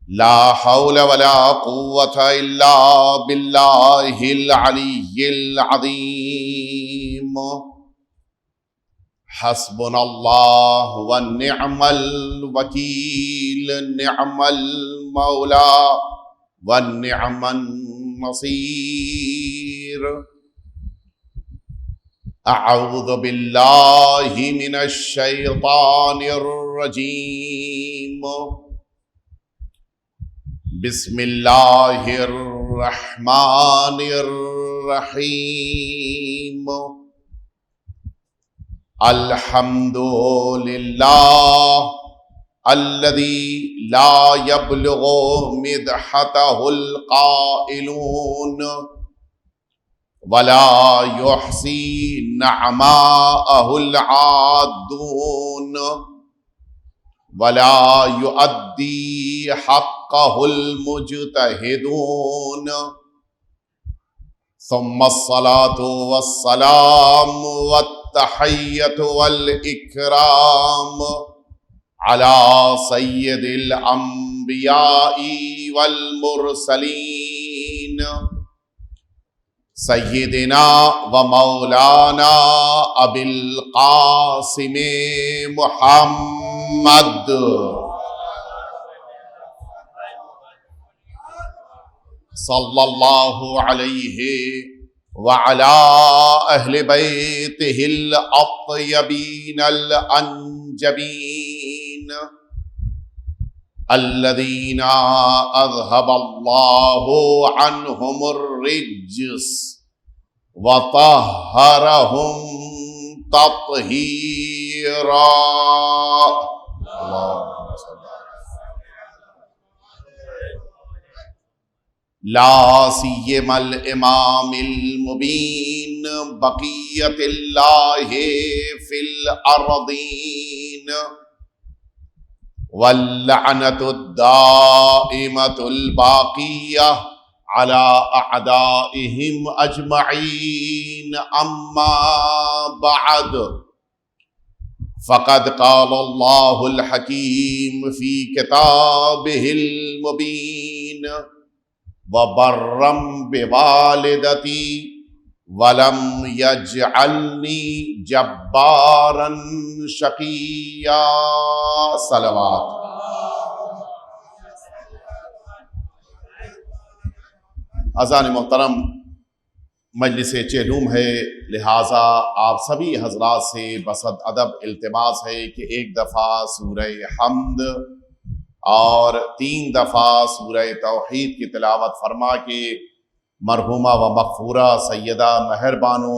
لا حول ولا قوة إلا بالله العلي العظيم. حسبنا الله ونعم الوكيل، نعم المولى ونعم النصير. أعوذ بالله من الشيطان الرجيم. بسم الله الرحمن الرحيم. الحمد لله الذي لا يبلغ مدحته القائلون ولا يحصي نعماءه العادون ولا يؤدي حقه المجتهدون. ثم الصلاة والسلام والتحية والإكرام على سيد الأنبياء والمرسلين سيدنا ومولانا أبي القاسم محمد صلى الله عليه وعلى أهل بيته الأطيبين الأنجبين الذين أذهب الله عنهم الرجس وطهرهم تطهيرا. اللهم صل لا سيما الإمام المبين بقية الله في الأرضين واللعنة الدائمة الباقية على أعدائهم أجمعين. أما بعد، فقد قال الله الحكيم في كتابه المبين: وبرا بوالدتي ولم يجعلني جبارا شقيا. صلوات. اذان محترم، مجلس چہلوم ہے، لہٰذا آپ سبھی حضرات سے بصد ادب التماس ہے کہ ایک دفعہ سورہ حمد اور 3 دفعہ سورہ توحید کی تلاوت فرما کے مرحومہ و مغفورہ سیدہ مہربانو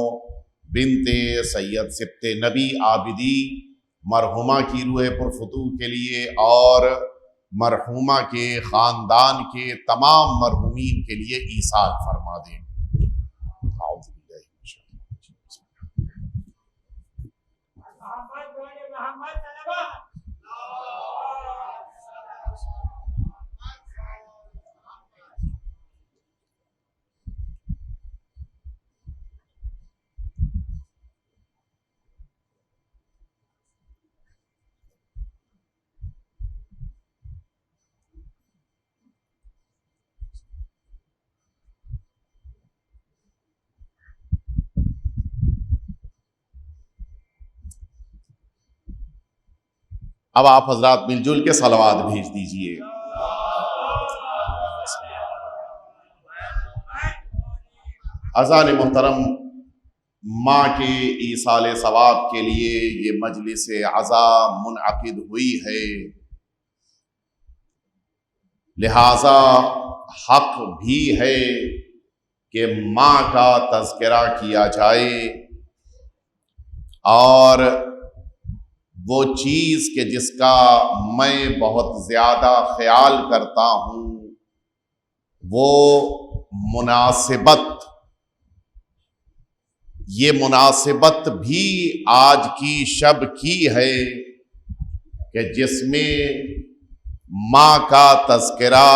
بنت سید سبط نبی عابدی مرحومہ کی روح پرفتوح کے لیے اور مرحومہ کے خاندان کے تمام مرحومین کے لیے ایصال فرما دیں. اب آپ حضرات مل جل کے صلوات بھیج دیجئے. اذان محترم، ماں کے ایصال ثواب کے لیے یہ مجلس عزا منعقد ہوئی ہے، لہذا حق بھی ہے کہ ماں کا تذکرہ کیا جائے اور وہ چیز کہ جس کا میں بہت زیادہ خیال کرتا ہوں وہ مناسبت، یہ مناسبت بھی آج کی شب کی ہے کہ جس میں ماں کا تذکرہ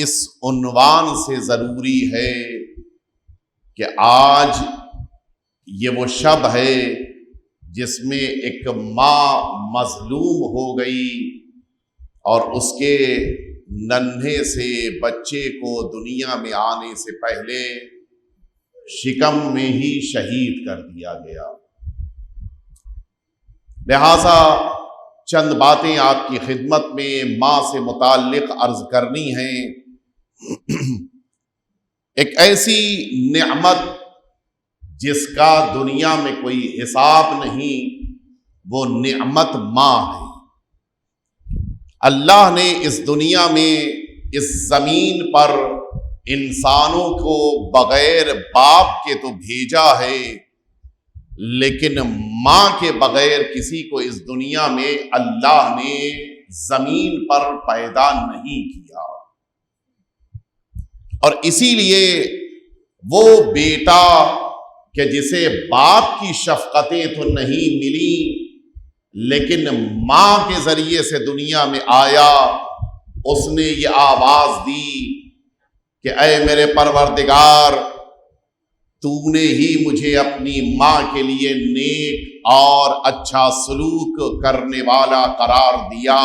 اس عنوان سے ضروری ہے کہ آج یہ وہ شب ہے جس میں ایک ماں مظلوم ہو گئی اور اس کے ننھے سے بچے کو دنیا میں آنے سے پہلے شکم میں ہی شہید کر دیا گیا۔ لہذا چند باتیں آپ کی خدمت میں ماں سے متعلق عرض کرنی ہیں۔ ایک ایسی نعمت جس کا دنیا میں کوئی حساب نہیں، وہ نعمت ماں ہے۔ اللہ نے اس دنیا میں اس زمین پر انسانوں کو بغیر باپ کے تو بھیجا ہے، لیکن ماں کے بغیر کسی کو اس دنیا میں اللہ نے زمین پر پیدا نہیں کیا۔ اور اسی لیے وہ بیٹا کہ جسے باپ کی شفقتیں تو نہیں ملی لیکن ماں کے ذریعے سے دنیا میں آیا، اس نے یہ آواز دی کہ اے میرے پروردگار، تو نے ہی مجھے اپنی ماں کے لیے نیک اور اچھا سلوک کرنے والا قرار دیا۔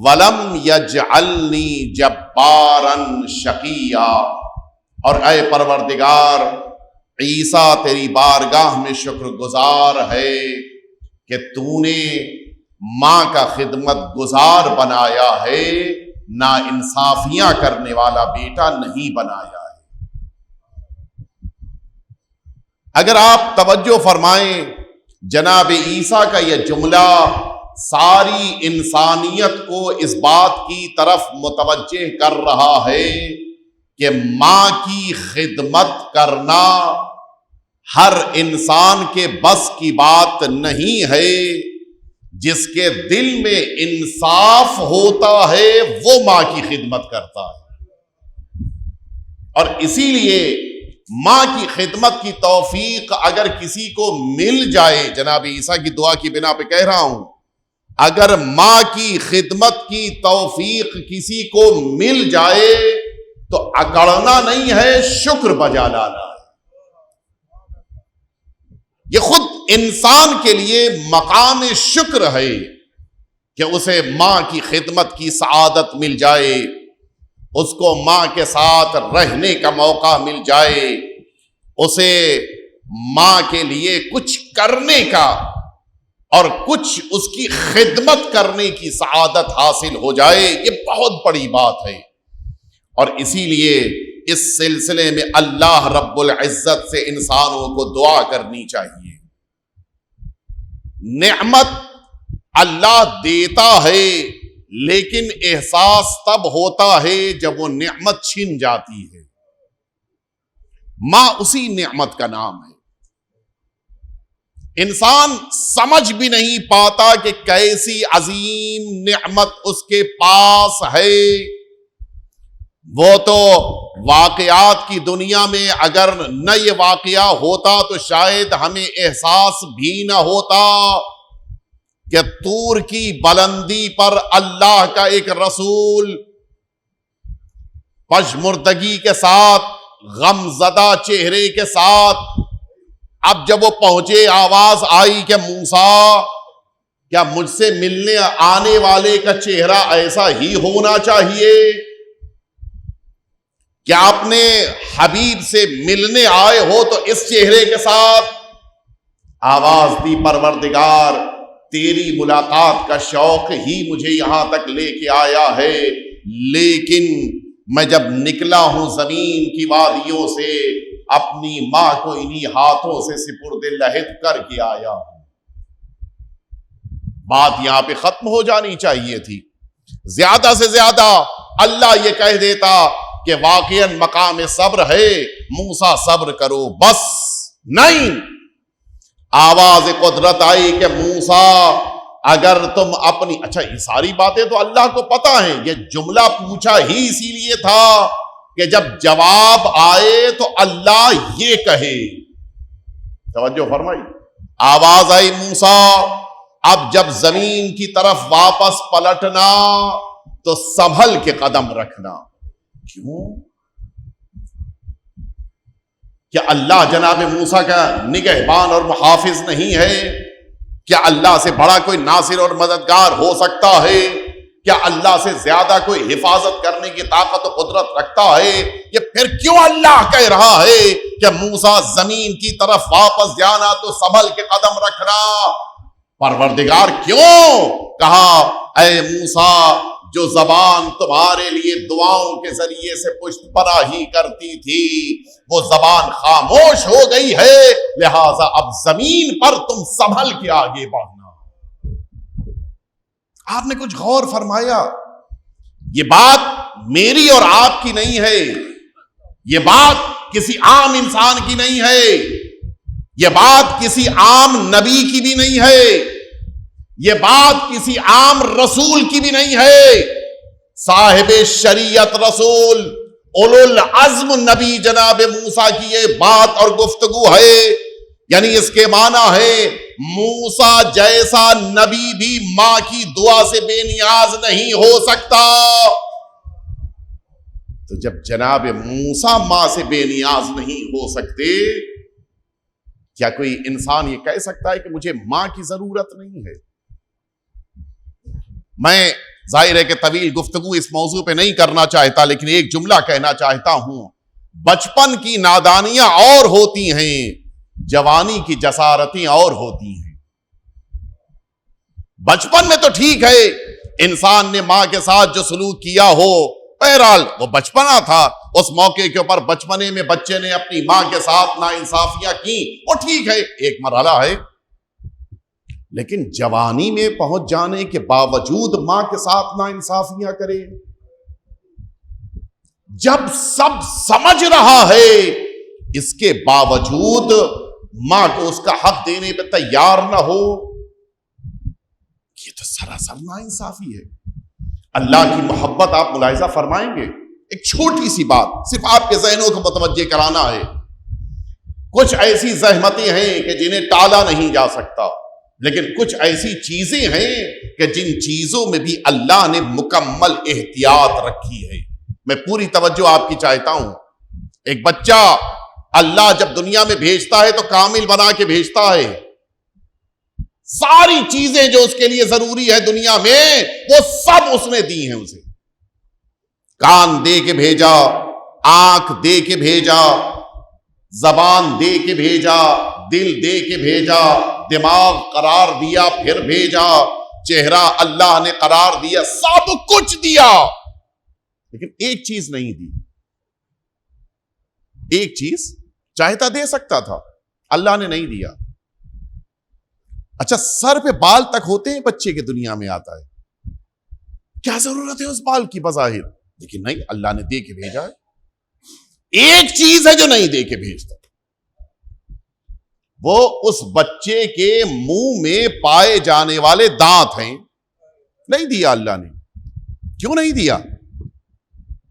وَلَمْ يَجْعَلْنِي جَبَّارًا شَقِيًّا، اور اے پروردگار، عیسیٰ تیری بارگاہ میں شکر گزار ہے کہ تو نے ماں کا خدمت گزار بنایا ہے، نا انصافیاں کرنے والا بیٹا نہیں بنایا ہے۔ اگر آپ توجہ فرمائیں، جناب عیسیٰ کا یہ جملہ ساری انسانیت کو اس بات کی طرف متوجہ کر رہا ہے کہ ماں کی خدمت کرنا ہر انسان کے بس کی بات نہیں ہے۔ جس کے دل میں انصاف ہوتا ہے وہ ماں کی خدمت کرتا ہے، اور اسی لیے ماں کی خدمت کی توفیق اگر کسی کو مل جائے، جناب عیسیٰ کی دعا کی بنا پہ کہہ رہا ہوں، اگر ماں کی خدمت کی توفیق کسی کو مل جائے تو اکڑنا نہیں ہے، شکر بجا لانا ہے۔ یہ خود انسان کے لیے مقام شکر ہے کہ اسے ماں کی خدمت کی سعادت مل جائے، اس کو ماں کے ساتھ رہنے کا موقع مل جائے، اسے ماں کے لیے کچھ کرنے کا اور کچھ اس کی خدمت کرنے کی سعادت حاصل ہو جائے۔ یہ بہت بڑی بات ہے، اور اسی لیے اس سلسلے میں اللہ رب العزت سے انسانوں کو دعا کرنی چاہیے۔ نعمت اللہ دیتا ہے، لیکن احساس تب ہوتا ہے جب وہ نعمت چھن جاتی ہے۔ ماں اسی نعمت کا نام ہے۔ انسان سمجھ بھی نہیں پاتا کہ کیسی عظیم نعمت اس کے پاس ہے۔ وہ تو واقعات کی دنیا میں اگر نہ یہ واقعہ ہوتا تو شاید ہمیں احساس بھی نہ ہوتا کہ طور کی بلندی پر اللہ کا ایک رسول پژمردگی کے ساتھ، غم زدہ چہرے کے ساتھ، اب جب وہ پہنچے آواز آئی کہ موسیٰ، کیا مجھ سے ملنے آنے والے کا چہرہ ایسا ہی ہونا چاہیے؟ کیا اپنے حبیب سے ملنے آئے ہو تو اس چہرے کے ساتھ؟ آواز دی پروردگار، تیری ملاقات کا شوق ہی مجھے یہاں تک لے کے آیا ہے، لیکن میں جب نکلا ہوں زمین کی وادیوں سے، اپنی ماں کو انہی ہاتھوں سے سپرد لحد کر کے آیا ہوں۔ بات یہاں پہ ختم ہو جانی چاہیے تھی۔ زیادہ سے زیادہ اللہ یہ کہہ دیتا کہ واقعاً مقام صبر ہے، موسیٰ صبر کرو، بس نہیں، آواز قدرت آئی کہ موسیٰ اگر تم اپنی، اچھا یہ ساری باتیں تو اللہ کو پتا ہیں، یہ جملہ پوچھا ہی اسی لیے تھا کہ جب جواب آئے تو اللہ یہ کہے۔ توجہ فرمائی، آواز آئی موسیٰ اب جب زمین کی طرف واپس پلٹنا تو سنبھل کے قدم رکھنا۔ کیوں؟ کیا اللہ جناب موسیٰ کا نگہبان اور محافظ نہیں ہے؟ کیا اللہ سے بڑا کوئی ناصر اور مددگار ہو سکتا ہے؟ کیا اللہ سے زیادہ کوئی حفاظت کرنے کی طاقت و قدرت رکھتا ہے؟ یہ پھر کیوں اللہ کہہ رہا ہے کہ موسیٰ زمین کی طرف واپس جانا تو سنبھل کے قدم رکھنا؟ پروردگار کیوں کہا اے موسیٰ جو زبان تمہارے لیے دعاؤں کے ذریعے سے پشت پناہی کرتی تھی وہ زبان خاموش ہو گئی ہے، لہذا اب زمین پر تم سنبھل کے آگے بڑھنا۔ آپ نے کچھ غور فرمایا؟ یہ بات میری اور آپ کی نہیں ہے، یہ بات کسی عام انسان کی نہیں ہے، یہ بات کسی عام نبی کی بھی نہیں ہے، یہ بات کسی عام رسول کی بھی نہیں ہے۔ صاحب شریعت رسول اولو العزم نبی جناب موسیٰ کی یہ بات اور گفتگو ہے، یعنی اس کے معنی ہے موسیٰ جیسا نبی بھی ماں کی دعا سے بے نیاز نہیں ہو سکتا۔ تو جب جناب موسیٰ ماں سے بے نیاز نہیں ہو سکتے، کیا کوئی انسان یہ کہہ سکتا ہے کہ مجھے ماں کی ضرورت نہیں ہے؟ میں ظاہر ہے کہ طویل گفتگو اس موضوع پہ نہیں کرنا چاہتا، لیکن ایک جملہ کہنا چاہتا ہوں، بچپن کی نادانیاں اور ہوتی ہیں، جوانی کی جسارتیں اور ہوتی ہیں۔ بچپن میں تو ٹھیک ہے انسان نے ماں کے ساتھ جو سلوک کیا ہو، بہرحال وہ بچپنا تھا، اس موقع کے اوپر بچپنے میں بچے نے اپنی ماں کے ساتھ ناانصافیاں کی، وہ ٹھیک ہے، ایک مرحلہ ہے۔ لیکن جوانی میں پہنچ جانے کے باوجود ماں کے ساتھ ناانصافیاں کرے، جب سب سمجھ رہا ہے اس کے باوجود ماں کو اس کا حق دینے پہ تیار نہ ہو، یہ تو سراسر ناانصافی ہے۔ اللہ کی محبت آپ ملاحظہ فرمائیں گے، ایک چھوٹی سی بات صرف آپ کے ذہنوں کو متوجہ کرانا ہے۔ کچھ ایسی زحمتیں ہیں کہ جنہیں ٹالا نہیں جا سکتا، لیکن کچھ ایسی چیزیں ہیں کہ جن چیزوں میں بھی اللہ نے مکمل احتیاط رکھی ہے۔ میں پوری توجہ آپ کی چاہتا ہوں۔ ایک بچہ اللہ جب دنیا میں بھیجتا ہے تو کامل بنا کے بھیجتا ہے، ساری چیزیں جو اس کے لیے ضروری ہے دنیا میں وہ سب اس نے دی ہیں اسے۔ کان دے کے بھیجا، آنکھ دے کے بھیجا، زبان دے کے بھیجا، دل دے کے بھیجا، دماغ قرار دیا پھر بھیجا، چہرہ اللہ نے قرار دیا، سب کچھ دیا، لیکن ایک چیز نہیں دی۔ ایک چیز چاہتا دے سکتا تھا، اللہ نے نہیں دیا۔ اچھا، سر پہ بال تک ہوتے ہیں بچے کے دنیا میں آتا ہے، کیا ضرورت ہے اس بال کی بظاہر؟ لیکن نہیں، اللہ نے دے کے بھیجا ہے۔ ایک چیز ہے جو نہیں دے کے بھیجتا، وہ اس بچے کے منہ میں پائے جانے والے دانت ہیں، نہیں دیا اللہ نے۔ کیوں نہیں دیا؟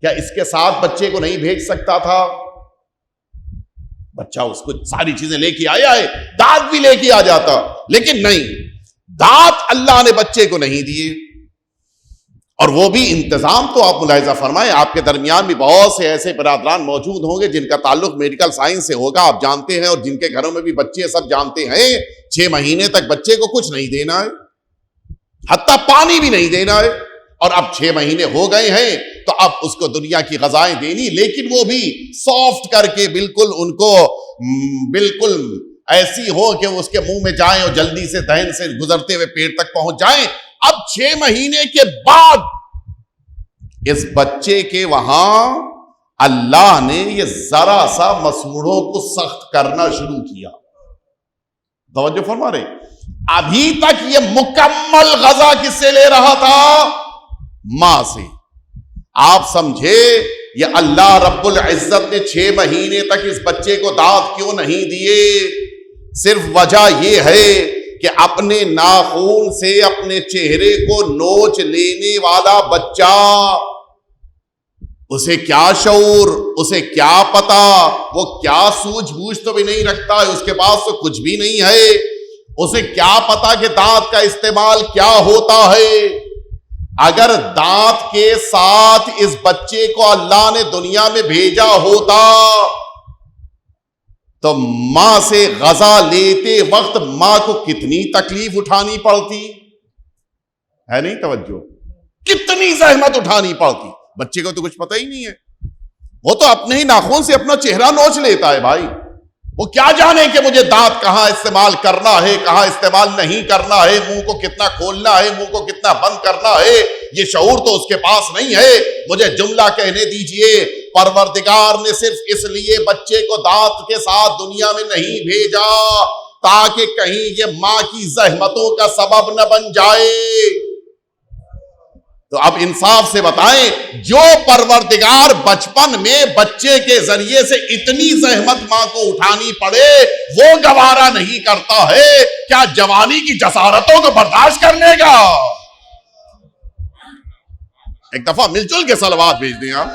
کیا اس کے ساتھ بچے کو نہیں بھیج سکتا تھا؟ بچہ اس کو ساری چیزیں لے کے آیا ہے، دانت بھی لے کے آ جاتا، لیکن نہیں، دانت اللہ نے بچے کو نہیں دیے۔ اور وہ بھی انتظام تو آپ ملاحظہ فرمائیں، آپ کے درمیان بھی بہت سے ایسے برادران موجود ہوں گے جن کا تعلق میڈیکل سائنس سے ہوگا، آپ جانتے ہیں، اور جن کے گھروں میں بھی بچے سب جانتے ہیں 6 مہینے تک بچے کو کچھ نہیں دینا ہے، حتیٰ پانی بھی نہیں دینا ہے، اور اب 6 مہینے ہو گئے ہیں تو اب اس کو دنیا کی غذائیں دینی، لیکن وہ بھی سافٹ کر کے بالکل ان کو بالکل ایسی ہو کہ اس کے منہ میں جائیں اور جلدی سے دہن سے گزرتے ہوئے پیٹ تک پہنچ جائیں۔ اب 6 مہینے کے بعد اس بچے کے وہاں اللہ نے یہ ذرا سا مسوڑوں کو سخت کرنا شروع کیا۔ توجہ فرما رہے، ابھی تک یہ مکمل غذا کس سے لے رہا تھا؟ ماں سے۔ آپ سمجھے یہ اللہ رب العزت نے 6 مہینے تک اس بچے کو دانت کیوں نہیں دیے؟ صرف وجہ یہ ہے کہ اپنے ناخون سے اپنے چہرے کو نوچ لینے والا بچہ، اسے کیا شعور، اسے کیا پتا، وہ کیا سوجھ بوجھ تو بھی نہیں رکھتا ہے، اس کے پاس تو کچھ بھی نہیں ہے، اسے کیا پتا کہ دانت کا استعمال کیا ہوتا ہے۔ اگر دانت کے ساتھ اس بچے کو اللہ نے دنیا میں بھیجا ہوتا تو ماں سے غذا لیتے وقت ماں کو کتنی تکلیف اٹھانی پڑتی ہے؟ نہیں توجہ؟ کتنی زحمت اٹھانی پڑتی. بچے کو تو کچھ پتہ ہی نہیں ہے, وہ تو اپنے ہی ناخن سے اپنا چہرہ نوچ لیتا ہے بھائی. وہ کیا جانے کہ مجھے دانت کہاں استعمال کرنا ہے, کہاں استعمال نہیں کرنا ہے, منہ کو کتنا کھولنا ہے, منہ کو کتنا بند کرنا ہے, یہ شعور تو اس کے پاس نہیں ہے. مجھے جملہ کہنے دیجئے, پروردگار نے صرف اس لیے بچے کو دانت کے ساتھ دنیا میں نہیں بھیجا تاکہ کہیں یہ ماں کی زحمتوں کا سبب نہ بن جائے. تو اب انصاف سے بتائیں, جو پروردگار بچپن میں بچے کے ذریعے سے اتنی زحمت ماں کو اٹھانی پڑے وہ گوارا نہیں کرتا ہے, کیا جوانی کی جسارتوں کو برداشت کر لے گا؟ ایک دفعہ مل جل کے صلوات بھیج دیں آپ.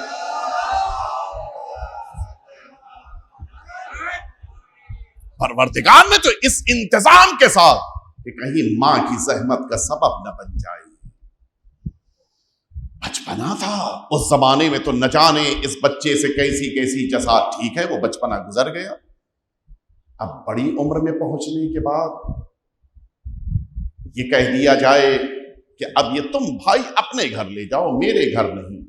پروردگار نے تو اس انتظام کے ساتھ کہ کہیں ماں کی زحمت کا سبب نہ بن جائے. بچپنا تھا اس زمانے میں, تو نہ جانے اس بچے سے کیسی کیسی جزا. ٹھیک ہے وہ بچپنا گزر گیا, اب بڑی عمر میں پہنچنے کے بعد یہ کہہ دیا جائے کہ اب یہ تم بھائی اپنے گھر لے جاؤ, میرے گھر نہیں.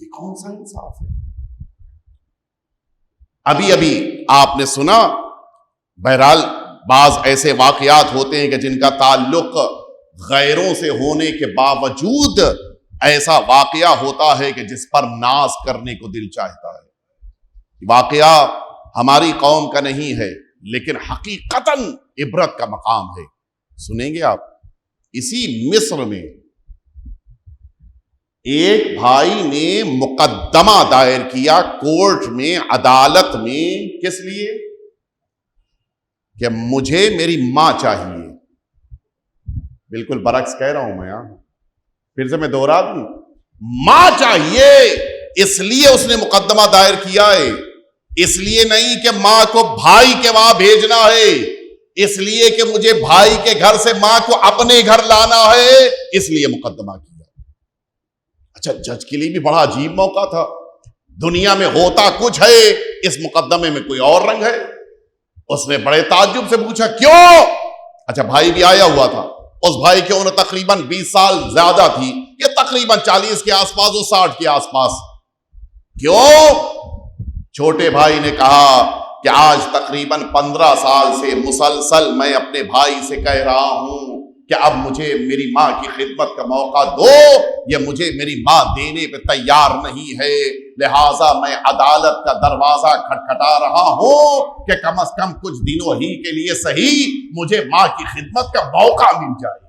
یہ کون سا انصاف ہے؟ ابھی ابھی آپ نے سنا, بہرحال بعض ایسے واقعات ہوتے ہیں کہ جن کا تعلق غیروں سے ہونے کے باوجود ایسا واقعہ ہوتا ہے کہ جس پر ناز کرنے کو دل چاہتا ہے. واقعہ ہماری قوم کا نہیں ہے لیکن حقیقتاً عبرت کا مقام ہے. سنیں گے آپ. اسی مصر میں ایک بھائی نے مقدمہ دائر کیا کورٹ میں, عدالت میں. کس لیے؟ کہ مجھے میری ماں چاہیے. بالکل برعکس کہہ رہا ہوں میں, پھر سے میں دوہرا دوں, ماں چاہیے. اس لیے اس نے مقدمہ دائر کیا ہے, اس لیے نہیں کہ ماں کو بھائی کے وہاں بھیجنا ہے, اس لیے کہ مجھے بھائی کے گھر سے ماں کو اپنے گھر لانا ہے, اس لیے مقدمہ کیا. اچھا, جج کے لیے بھی بڑا عجیب موقع تھا. دنیا میں ہوتا کچھ ہے, اس مقدمے میں کوئی اور رنگ ہے. اس نے بڑے تعجب سے پوچھا کیوں؟ اچھا, بھائی بھی آیا ہوا تھا. اس بھائی کی عمر تقریباً 20 سال زیادہ تھی, یہ تقریباً 40 کے آس پاس, 60 کے آس پاس. کیوں؟ چھوٹے بھائی نے کہا کہ آج تقریباً 15 سال سے مسلسل میں اپنے بھائی سے کہہ رہا ہوں کہ اب مجھے میری ماں کی خدمت کا موقع دو. یہ مجھے میری ماں دینے پہ تیار نہیں ہے, لہٰذا میں عدالت کا دروازہ کھٹکھٹا رہا ہوں کہ کم از کم کچھ دنوں ہی کے لیے صحیح مجھے ماں کی خدمت کا موقع مل جائے.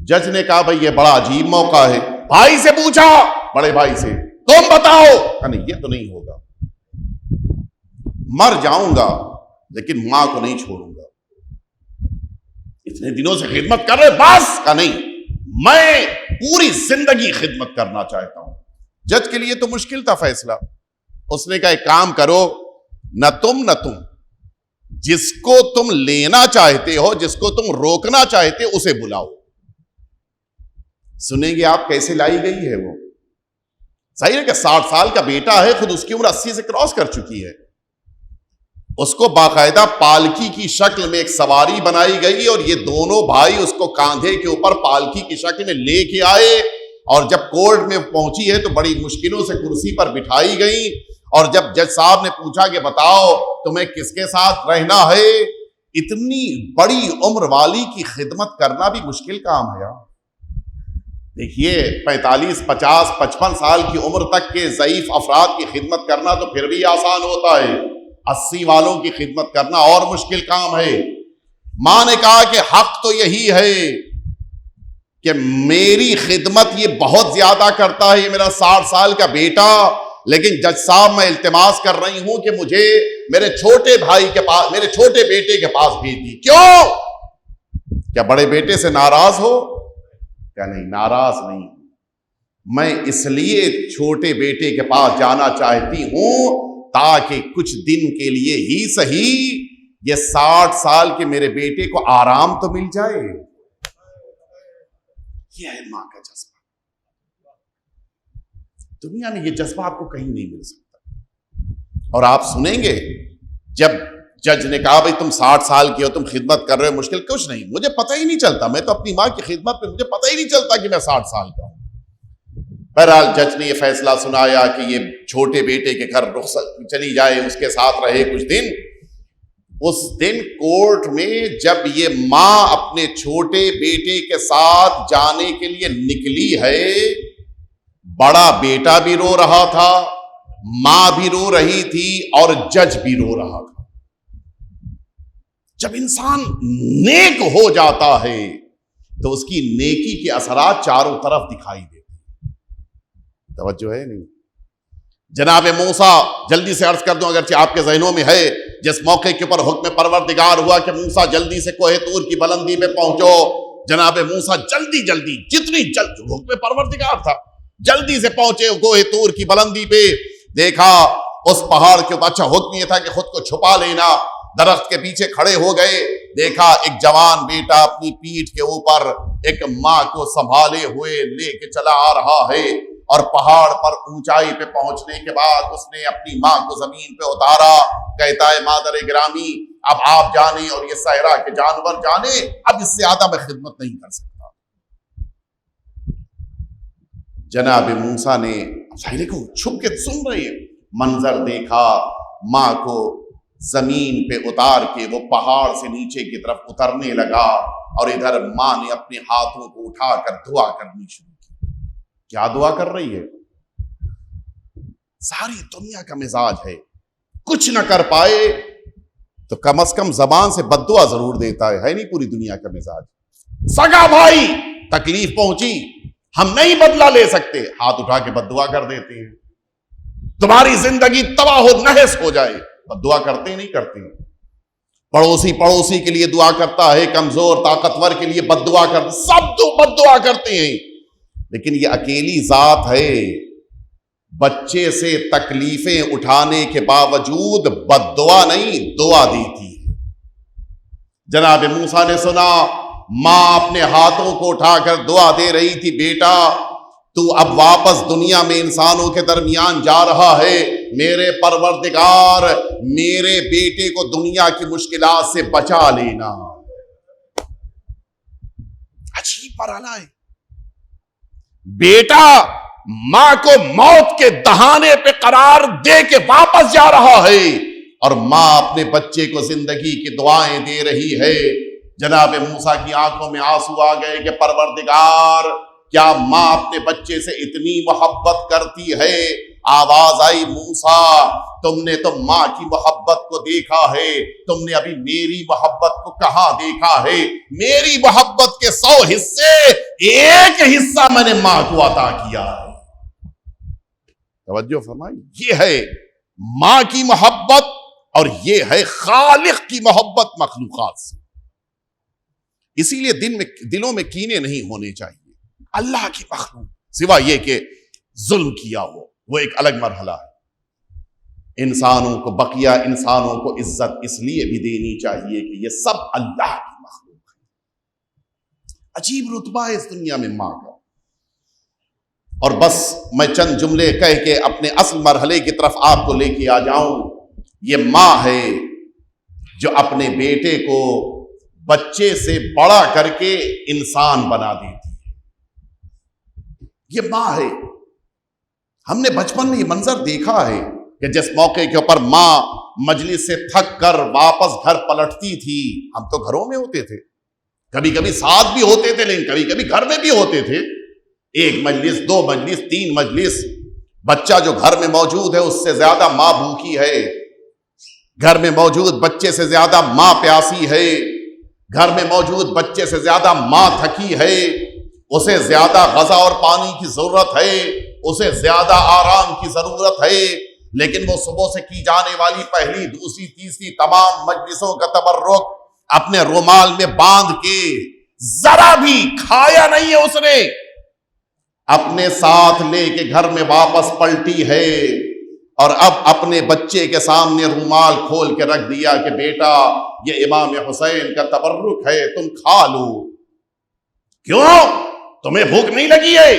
جج نے کہا بھائی یہ بڑا عجیب موقع ہے. بھائی سے پوچھا, بڑے بھائی سے, تم بتاؤ. نہیں, یہ تو نہیں ہوگا, مر جاؤں گا لیکن ماں کو نہیں چھوڑوں گا. اتنے دنوں سے خدمت کر رہے, بس کا نہیں, میں پوری زندگی خدمت کرنا چاہتا ہوں. جج کے لیے تو مشکل تھا فیصلہ. اس نے کہا ایک کام کرو, نہ تم, جس کو تم لینا چاہتے ہو, جس کو تم روکنا چاہتے ہو, اسے بلاؤ. سنیں گے آپ کیسے لائی گئی ہے وہ. صحیح ہے کہ 60 سال کا بیٹا ہے, خود اس کی عمر 80 سے کراس کر چکی ہے. اس کو باقاعدہ پالکی کی شکل میں ایک سواری بنائی گئی اور یہ دونوں بھائی اس کو کاندھے کے اوپر پالکی کی شکل میں لے کے آئے, اور جب کورٹ میں پہنچی ہے تو بڑی مشکلوں سے کرسی پر بٹھائی گئی. اور جب جج صاحب نے پوچھا کہ بتاؤ تمہیں کس کے ساتھ رہنا ہے, اتنی بڑی عمر والی کی خدمت کرنا بھی مشکل کام ہے. دیکھیے 45, 50, 55 سال کی عمر تک کے ضعیف افراد کی خدمت کرنا تو پھر بھی آسان ہوتا ہے, 80 والوں کی خدمت کرنا اور مشکل کام ہے. ماں نے کہا کہ حق تو یہی ہے کہ میری خدمت یہ بہت زیادہ کرتا ہے, یہ میرا 60 سال کا بیٹا, لیکن جج صاحب میں التماس کر رہی ہوں کہ مجھے میرے چھوٹے بھائی کے پاس, میرے چھوٹے بیٹے کے پاس بھیج دی. کیوں؟ کیا بڑے بیٹے سے ناراض ہو؟ کیا نہیں, ناراض نہیں, میں اس لیے چھوٹے بیٹے کے پاس جانا چاہتی ہوں تاکہ کچھ دن کے لیے ہی صحیح یہ 60 سال کے میرے بیٹے کو آرام تو مل جائے. یہ ہے ماں کا جذبہ. دنیا میں یہ جذبہ آپ کو کہیں نہیں مل سکتا. اور آپ سنیں گے جب جج نے کہا بھائی تم 60 سال کے ہو، تم خدمت کر رہے ہو، مشکل کچھ نہیں، مجھے پتہ ہی نہیں چلتا، میں تو اپنی ماں کی خدمت میں، مجھے پتہ ہی نہیں چلتا کہ میں 60 سال کا ہوں۔ بہرحال جج نے یہ فیصلہ سنایا کہ یہ چھوٹے بیٹے کے گھر رخصت چلی جائے، اس کے ساتھ رہے کچھ دن۔ اس دن کورٹ میں جب یہ ماں اپنے چھوٹے بیٹے کے ساتھ جانے کے لیے نکلی ہے، بڑا بیٹا بھی رو رہا تھا، ماں بھی رو رہی تھی، اور جج بھی رو رہا تھا۔ جب انسان نیک ہو جاتا ہے تو اس کی نیکی کے اثرات چاروں طرف دکھائی دیتے ہیں۔ توجہ ہے نہیں؟ جناب موسیٰ، جلدی سے عرض کر دوں اگرچہ آپ کے ذہنوں میں ہے، جس موقع کے اوپر حکم پروردگار ہوا کہ موسیٰ جلدی سے کوہ طور کی بلندی پہ پہنچو، جناب موسیٰ جلدی جتنی جلد، حکم پروردگار تھا، جلدی سے پہنچے کوہ طور کی بلندی پہ۔ دیکھا اس پہاڑ کے اوپر، اچھا حکم یہ تھا کہ خود کو چھپا لینا، درخت کے پیچھے کھڑے ہو گئے، دیکھا ایک جوان بیٹا اپنی پیٹھ کے اوپر ایک ماں کو سنبھالے ہوئے لے کے چلا آ رہا ہے، اور پہاڑ پر اونچائی پہ پہنچنے کے بعد اس نے اپنی ماں کو زمین پہ اتارا، کہتا ہے مادر گرامی اب آپ جانے اور یہ صحرا کے جانور جانے، اب اس سے زیادہ میں خدمت نہیں کر سکتا۔ جناب موسیٰ نے ظاہر کو چھپ کے سن رہے ہیں، منظر دیکھا، ماں کو زمین پہ اتار کے وہ پہاڑ سے نیچے کی طرف اترنے لگا، اور ادھر ماں نے اپنے ہاتھوں کو اٹھا کر دعا کرنی شروع کی۔ کیا دعا کر رہی ہے؟ ساری دنیا کا مزاج ہے، کچھ نہ کر پائے تو کم از کم زبان سے بد دعا ضرور دیتا ہے نہیں پوری دنیا کا مزاج؟ سگا بھائی تکلیف پہنچی، ہم نہیں بدلہ لے سکتے، ہاتھ اٹھا کے بد دعا کر دیتے ہیں۔ تمہاری زندگی تباہ و نحس ہو جائے، بد دعا کرتے نہیں کرتے؟ پڑوسی کے لیے دعا کرتا ہے، کمزور طاقتور کے لیے بد دعا کرتے، سب تو بد دعا کرتے ہیں، لیکن یہ اکیلی ذات ہے بچے سے تکلیفیں اٹھانے کے باوجود بد دعا نہیں، دعا دیتی ہے۔ جناب موسیٰ نے سنا ماں اپنے ہاتھوں کو اٹھا کر دعا دے رہی تھی، بیٹا تو اب واپس دنیا میں انسانوں کے درمیان جا رہا ہے، میرے پروردگار میرے بیٹے کو دنیا کی مشکلات سے بچا لینا۔ عجیب مرحلہ ہے، بیٹا ماں کو موت کے دہانے پہ قرار دے کے واپس جا رہا ہے، اور ماں اپنے بچے کو زندگی کی دعائیں دے رہی ہے۔ جناب موسیٰ کی آنکھوں میں آنسو آ گئے کہ پروردگار کیا ماں اپنے بچے سے اتنی محبت کرتی ہے؟ آواز آئی، موسیٰ تم نے تو ماں کی محبت کو دیکھا ہے، تم نے ابھی میری محبت کو کہاں دیکھا ہے؟ میری محبت کے 100 حصے ایک حصہ میں نے ماں کو عطا کیا ہے۔ توجہ فرمائی، یہ ہے ماں کی محبت، اور یہ ہے خالق کی محبت مخلوقات سے۔ اسی لیے دلوں میں کینے نہیں ہونے چاہیے اللہ کی مخلوق، سوائے یہ کہ ظلم کیا ہو، وہ ایک الگ مرحلہ ہے۔ انسانوں کو، بقیہ انسانوں کو عزت اس لیے بھی دینی چاہیے کہ یہ سب اللہ کی مخلوق ہے۔ عجیب رتبہ ہے اس دنیا میں ماں کا۔ اور بس میں چند جملے کہہ کے اپنے اصل مرحلے کی طرف آپ کو لے کے آ جاؤں۔ یہ ماں ہے جو اپنے بیٹے کو بچے سے بڑا کر کے انسان بنا دیتی ہے۔ یہ ماں ہے۔ ہم نے بچپن میں یہ منظر دیکھا ہے کہ جس موقع کے اوپر ماں مجلس سے تھک کر واپس گھر پلٹتی تھی، ہم تو گھروں میں ہوتے تھے، کبھی کبھی ساتھ بھی ہوتے تھے، لیکن کبھی کبھی گھر میں بھی ہوتے تھے، 1 مجلس 2 مجلس 3 مجلس، بچہ جو گھر میں موجود ہے اس سے زیادہ ماں بھوکی ہے، گھر میں موجود بچے سے زیادہ ماں پیاسی ہے، گھر میں موجود بچے سے زیادہ ماں تھکی ہے، اسے زیادہ غذا اور پانی کی ضرورت ہے، اسے زیادہ آرام کی ضرورت ہے، لیکن وہ صبح سے کی جانے والی پہلی، دوسری، تیسری تمام مجلسوں کا تبرک اپنے رومال میں باندھ کے ذرا بھی کھایا نہیں ہے، اس نے اپنے ساتھ لے کے گھر میں واپس پلٹی ہے، اور اب اپنے بچے کے سامنے رومال کھول کے رکھ دیا کہ بیٹا یہ امام حسین کا تبرک ہے، تم کھا لو۔ کیوں؟ تمہیں بھوک نہیں لگی ہے؟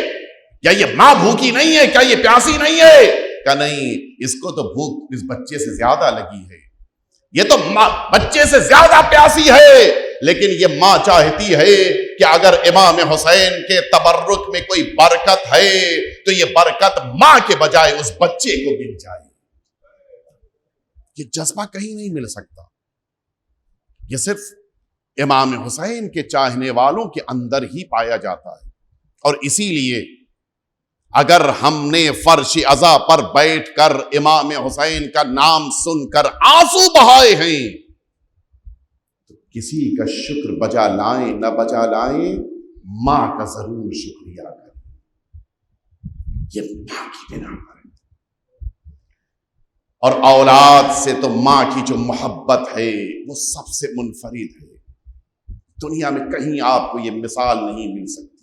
کیا یہ ماں بھوکی نہیں ہے؟ کیا یہ پیاسی نہیں ہے؟ کہ نہیں، اس کو تو بھوک اس بچے سے زیادہ لگی ہے۔ یہ تو ماں بچے سے زیادہ پیاسی ہے، لیکن یہ ماں چاہتی ہے کہ اگر امام حسین کے تبرک میں کوئی برکت ہے تو یہ برکت ماں کے بجائے اس بچے کو مل جائے۔ یہ جذبہ کہیں نہیں مل سکتا، یہ صرف امام حسین کے چاہنے والوں کے اندر ہی پایا جاتا ہے۔ اور اسی لیے اگر ہم نے فرش عزا پر بیٹھ کر امام حسین کا نام سن کر آنسو بہائے ہیں تو کسی کا شکر بجا لائیں نہ بجا لائیں، ماں کا ضرور شکریہ کریں۔ یہ ماں کی بنا پر ہے، اور اولاد سے تو ماں کی جو محبت ہے وہ سب سے منفرد ہے، دنیا میں کہیں آپ کو یہ مثال نہیں مل سکتی۔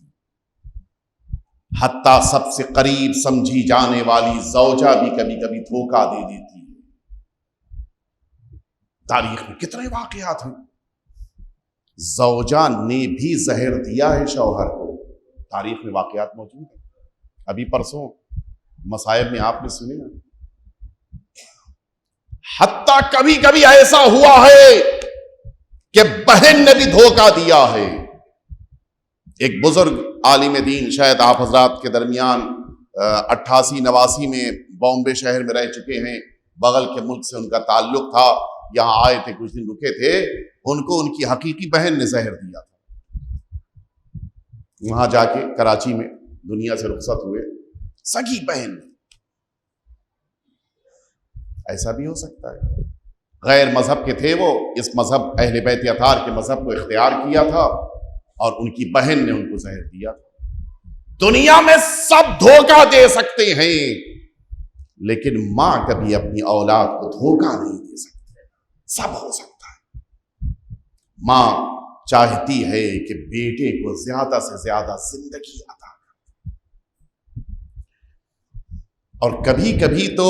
حتیٰ سب سے قریب سمجھی جانے والی زوجہ بھی کبھی کبھی دھوکہ دے دیتی ہے۔ تاریخ میں کتنے واقعات ہیں، زوجہ نے بھی زہر دیا ہے شوہر کو، تاریخ میں واقعات موجود ہیں۔ ابھی پرسوں مصائب میں آپ نے سنے ہیں، حتیٰ کبھی کبھی ایسا ہوا ہے کہ بہن نے بھی دھوکہ دیا ہے۔ ایک بزرگ عالم دین، شاید آپ حضرات کے درمیان 88-89 میں بامبے شہر میں رہ چکے ہیں، بغل کے ملک سے ان کا تعلق تھا، یہاں آئے تھے، کچھ دن رکے تھے، ان کو ان کی حقیقی بہن نے زہر دیا تھا۔ وہاں جا کے کراچی میں دنیا سے رخصت ہوئے، سگی بہن نے۔ ایسا بھی ہو سکتا ہے، غیر مذہب کے تھے وہ، اس مذہب اہل بیت اطہار کے مذہب کو اختیار کیا تھا اور ان کی بہن نے ان کو زہر دیا۔ دنیا میں سب دھوکہ دے سکتے ہیں، لیکن ماں کبھی اپنی اولاد کو دھوکہ نہیں دے سکتی۔ سب ہو سکتا ہے، ماں چاہتی ہے کہ بیٹے کو زیادہ سے زیادہ زندگی عطا کرے، اور کبھی کبھی تو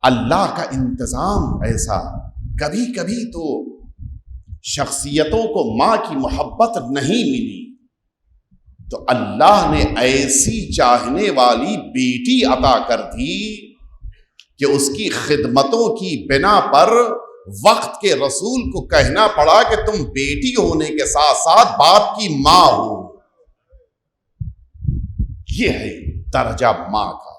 اللہ کا انتظام ایسا، کبھی کبھی تو شخصیتوں کو ماں کی محبت نہیں ملی تو اللہ نے ایسی چاہنے والی بیٹی عطا کر دی کہ اس کی خدمتوں کی بنا پر وقت کے رسول کو کہنا پڑا کہ تم بیٹی ہونے کے ساتھ ساتھ باپ کی ماں ہو۔ یہ ہے درجہ ماں کا،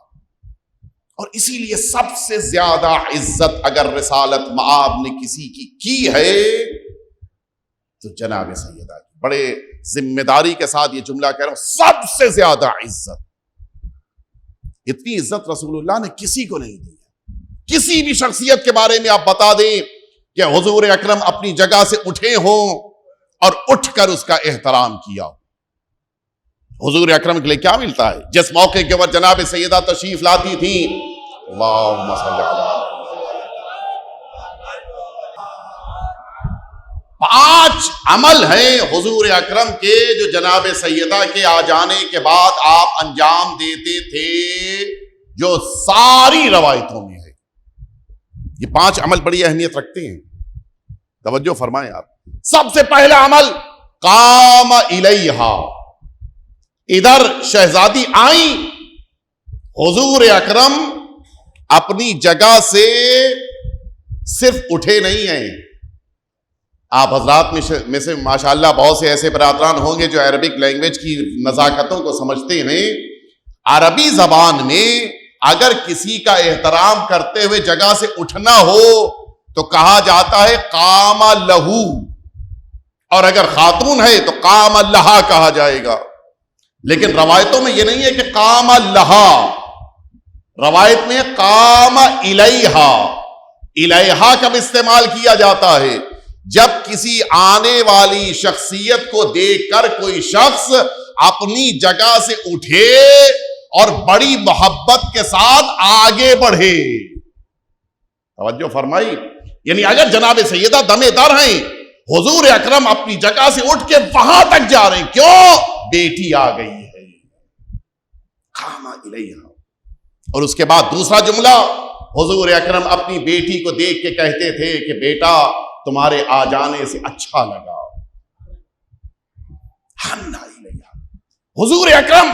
اور اسی لیے سب سے زیادہ عزت اگر رسالت مآب نے کسی کی ہے تو جناب سیدہ کی۔ بڑے ذمہ داری کے ساتھ یہ جملہ کہہ رہا ہوں، سب سے زیادہ عزت، اتنی عزت رسول اللہ نے کسی کو نہیں دی ہے۔ کسی بھی شخصیت کے بارے میں آپ بتا دیں کہ حضور اکرم اپنی جگہ سے اٹھے ہوں اور اٹھ کر اس کا احترام کیا ہو۔ حضور اکرم کے لیے کیا ملتا ہے؟ جس موقع کے اوپر جناب سیدہ تشریف لاتی تھی، اللہم صلی علی 5 عمل ہیں حضور اکرم کے جو جناب سیدہ کے آ جانے کے بعد آپ انجام دیتے تھے، جو ساری روایتوں میں ہے۔ یہ 5 عمل بڑی اہمیت رکھتے ہیں، توجہ فرمائیں آپ۔ سب سے پہلا عمل، قام الیہا، ادھر شہزادی آئیں، حضور اکرم اپنی جگہ سے صرف اٹھے نہیں ہیں۔ آپ حضرات میں سے ماشاءاللہ بہت سے ایسے برادران ہوں گے جو عربک لینگویج کی نزاکتوں کو سمجھتے ہیں۔ عربی زبان میں اگر کسی کا احترام کرتے ہوئے جگہ سے اٹھنا ہو تو کہا جاتا ہے قام لہو، اور اگر خاتون ہے تو قام لہا کہا جائے گا۔ لیکن روایتوں میں یہ نہیں ہے کہ قام لہا، روایت میں قام الیہا۔ الیہا کب استعمال کیا جاتا ہے؟ جب کسی آنے والی شخصیت کو دیکھ کر کوئی شخص اپنی جگہ سے اٹھے اور بڑی محبت کے ساتھ آگے بڑھے۔ توجہ فرمائی، یعنی اگر جناب سیدہ دمے در ہیں، حضور اکرم اپنی جگہ سے اٹھ کے وہاں تک جا رہے ہیں، کیوں؟ بیٹی آ گئی ہے، قام الیہا۔ اور اس کے بعد دوسرا جملہ، حضور اکرم اپنی بیٹی کو دیکھ کے کہتے تھے کہ بیٹا تمہارے آ جانے سے اچھا لگا۔ حضور اکرم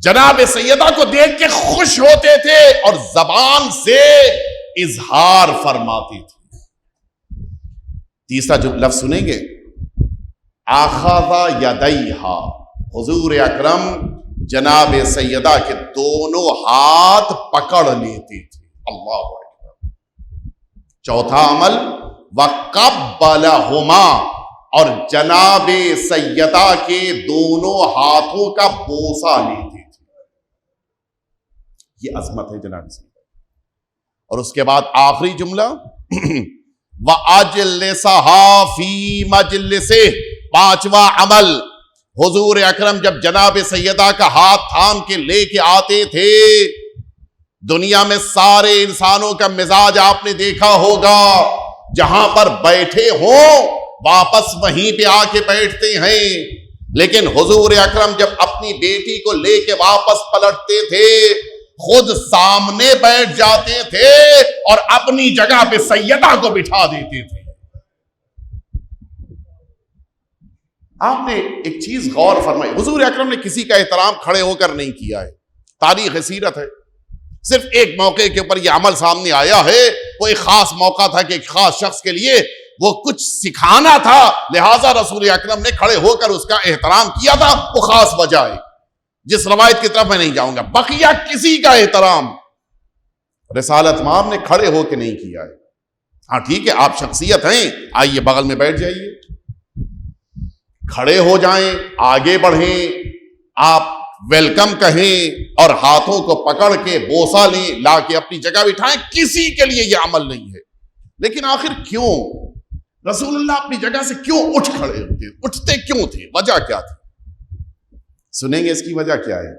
جناب سیدہ کو دیکھ کے خوش ہوتے تھے اور زبان سے اظہار فرماتے تھے۔ تیسرا جو لفظ سنیں گے آخذ یدیہا، حضور اکرم جناب سیدہ کے دونوں ہاتھ پکڑ لیتے تھے. اللہ اکبر. چوتھا عمل وقبلہما، اور جناب سیدہ کے دونوں ہاتھوں کا بوسہ لیتے تھے. یہ عظمت ہے جناب سیدہ. اور اس کے بعد آخری جملہ وَأَجْلِسَهَا فِي مَجْلِسِهِ، پانچواں عمل حضور اکرم جب جناب سیدہ کا ہاتھ تھام کے لے کے آتے تھے، دنیا میں سارے انسانوں کا مزاج آپ نے دیکھا ہوگا، جہاں پر بیٹھے ہوں واپس وہیں پہ آ کے بیٹھتے ہیں، لیکن حضور اکرم جب اپنی بیٹی کو لے کے واپس پلٹتے تھے خود سامنے بیٹھ جاتے تھے اور اپنی جگہ پہ سیدہ کو بٹھا دیتے تھے. آپ نے ایک چیز غور فرمائی، حضور اکرم نے کسی کا احترام کھڑے ہو کر نہیں کیا ہے. تاریخ سیرت ہے، صرف ایک موقع کے اوپر یہ عمل سامنے آیا ہے. وہ ایک خاص موقع تھا کہ ایک خاص شخص کے لیے وہ کچھ سکھانا تھا، لہٰذا رسول اکرم نے کھڑے ہو کر اس کا احترام کیا تھا. وہ خاص وجہ ہے جس روایت کی طرف میں نہیں جاؤں گا. بقیہ کسی کا احترام رسالت مآب نے کھڑے ہو کے نہیں کیا ہے. ہاں ٹھیک ہے، آپ شخصیت ہیں، آئیے بغل میں بیٹھ جائیے، کھڑے ہو جائیں، آگے بڑھیں، آپ ویلکم کہیں اور ہاتھوں کو پکڑ کے بوسہ لیں، لا کے اپنی جگہ بٹھائیں. کسی کے لیے یہ عمل نہیں ہے. لیکن آخر کیوں رسول اللہ اپنی جگہ سے کیوں اٹھ کھڑے ہوتے، اٹھتے کیوں تھے؟ وجہ کیا تھی؟ سنیں گے اس کی وجہ کیا ہے.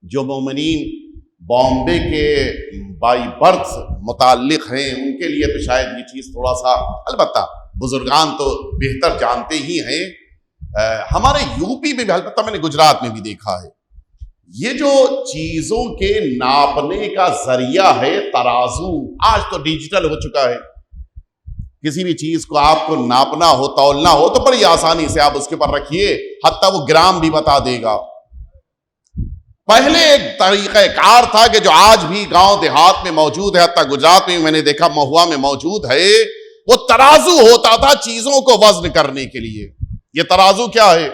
جو مومنین بامبے کے بائی برتھ متعلق ہیں ان کے لیے تو شاید یہ چیز تھوڑا سا، البتہ بزرگان تو بہتر جانتے ہی ہیں. ہمارے یو پی میں بھی، البتہ میں نے گجرات میں بھی دیکھا ہے، یہ جو چیزوں کے ناپنے کا ذریعہ ہے ترازو، آج تو ڈیجیٹل ہو چکا ہے. کسی بھی چیز کو آپ کو ناپنا ہو، تولنا ہو تو بڑی آسانی سے آپ اس کے پر رکھیے، حتیٰ وہ گرام بھی بتا دے گا. پہلے ایک طریقہ کار تھا کہ جو آج بھی گاؤں دیہات میں موجود ہے، حتیٰ گجرات میں میں نے دیکھا مہوا میں موجود ہے، وہ ترازو ہوتا تھا چیزوں کو وزن کرنے کے لیے. یہ ترازو کیا ہے؟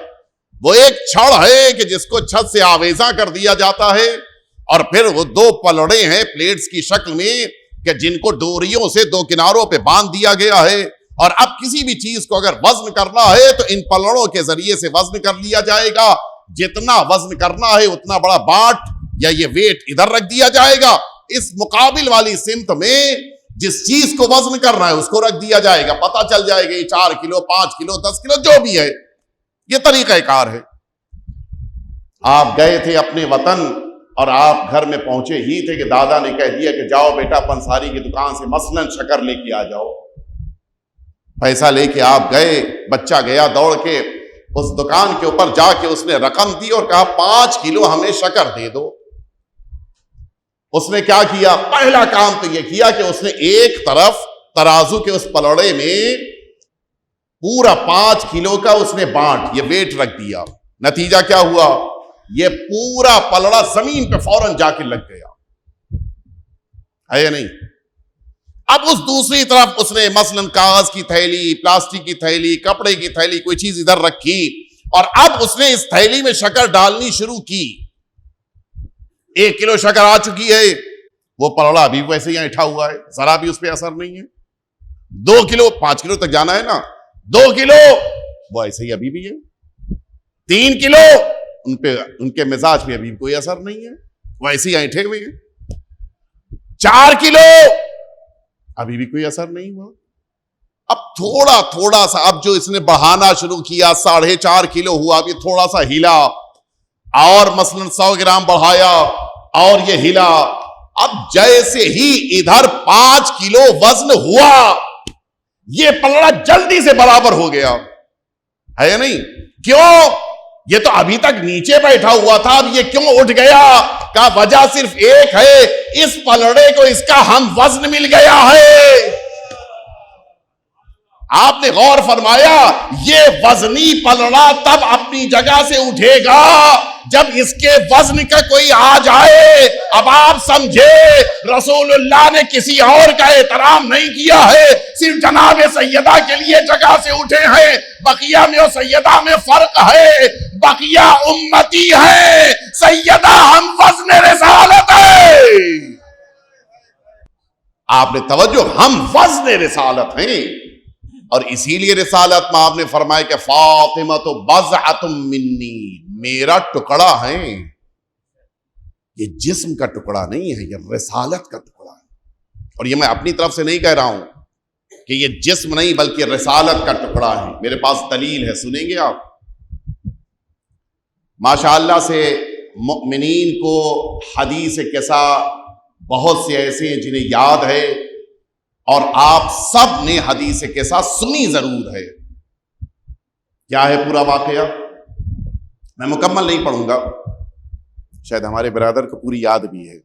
وہ ایک چھڑ ہے کہ جس کو چھت سے آویزاں کر دیا جاتا ہے، اور پھر وہ دو پلڑے ہیں پلیٹس کی شکل میں کہ جن کو ڈوریوں سے دو کناروں پہ باندھ دیا گیا ہے. اور اب کسی بھی چیز کو اگر وزن کرنا ہے تو ان پلڑوں کے ذریعے سے وزن کر لیا جائے گا. جتنا وزن کرنا ہے اتنا بڑا باٹ یا یہ ویٹ ادھر رکھ دیا جائے گا، اس مقابل والی سمت میں جس چیز کو وزن کرنا ہے اس کو رکھ دیا جائے گا. پتہ چل جائے گا یہ 4 کلو 5 کلو 10 کلو جو بھی ہے. یہ طریقہ کار ہے. آپ گئے تھے اپنے وطن اور آپ گھر میں پہنچے ہی تھے کہ دادا نے کہہ دیا کہ جاؤ بیٹا پنساری کی دکان سے مثلاً شکر لے کے آ جاؤ. پیسہ لے کے آپ گئے، بچہ گیا دوڑ کے اس دکان کے اوپر جا کے اس نے رقم دی اور کہا 5 کلو ہمیں شکر دے دو. اس نے کیا کیا؟ پہلا کام تو یہ کیا کہ اس نے ایک طرف ترازو کے اس پلڑے میں پورا 5 کلو کا اس نے بانٹ یہ ویٹ رکھ دیا. نتیجہ کیا ہوا؟ یہ پورا پلڑا زمین پہ فوراً جا کے لگ گیا ہے یا نہیں؟ اب اس دوسری طرف اس نے مثلاً کاغذ کی تھیلی، پلاسٹک کی تھیلی، کپڑے کی تھیلی، کوئی چیز ادھر رکھی اور اب اس نے اس تھیلی میں شکر ڈالنی شروع کی. 1 کلو شکر آ چکی ہے، وہ پلڑا ابھی ویسے ہی اٹھا ہوا ہے، ذرا بھی اس پہ اثر نہیں ہے. 2 کلو 5 کلو تک جانا ہے نا، 2 کلو وہ ایسے ہی ابھی بھی ہے. 3 کلو ان کے مزاج پہ ابھی کوئی اثر نہیں ہے، وہ ایسے ہی ایٹھے ہوئے ہیں. 4 کلو ابھی بھی کوئی اثر نہیں ہوا. اب تھوڑا تھوڑا سا اب جو اس نے بڑھانا شروع کیا 4.5 کلو ہوا، اب یہ تھوڑا سا ہلا اور مثلاً 100 گرام بڑھایا اور یہ ہلا. اب جیسے ہی ادھر 5 کلو وزن ہوا یہ پلڑا جلدی سے برابر ہو گیا ہے یا نہیں؟ کیوں؟ یہ تو ابھی تک نیچے بیٹھا ہوا تھا، اب یہ کیوں اٹھ گیا؟ کا وجہ صرف ایک ہے، اس پلڑے کو اس کا ہم وزن مل گیا ہے. آپ نے غور فرمایا یہ وزنی پلڑا تب اپنی جگہ سے اٹھے گا جب اس کے وزن کا کوئی آ جائے. اب آپ سمجھے رسول اللہ نے کسی اور کا احترام نہیں کیا ہے, صرف جناب سیدہ کے لیے جگہ سے اٹھے ہیں. بقیہ میں اور سیدہ میں فرق ہے. بقیہ امتی ہے, سیدہ ہم وزن رسالت ہے. آپ نے توجہ, ہم وزن رسالت ہیں. اور اسی لیے رسالت میں آپ نے فرمایا کہ فاطمہ تو بضعۃ منی, میرا ٹکڑا ہے. یہ جسم کا ٹکڑا نہیں ہے, یہ رسالت کا ٹکڑا ہے. اور یہ میں اپنی طرف سے نہیں کہہ رہا ہوں کہ یہ جسم نہیں بلکہ رسالت کا ٹکڑا ہے. میرے پاس دلیل ہے, سنیں گے آپ. ماشاءاللہ سے مؤمنین کو حدیث قصہ بہت سے ایسے ہیں جنہیں یاد ہے, اور آپ سب نے حدیث کے ساتھ سنی ضرور ہے. کیا ہے پورا واقعہ؟ میں مکمل نہیں پڑھوں گا, شاید ہمارے برادر کو پوری یاد بھی ہے.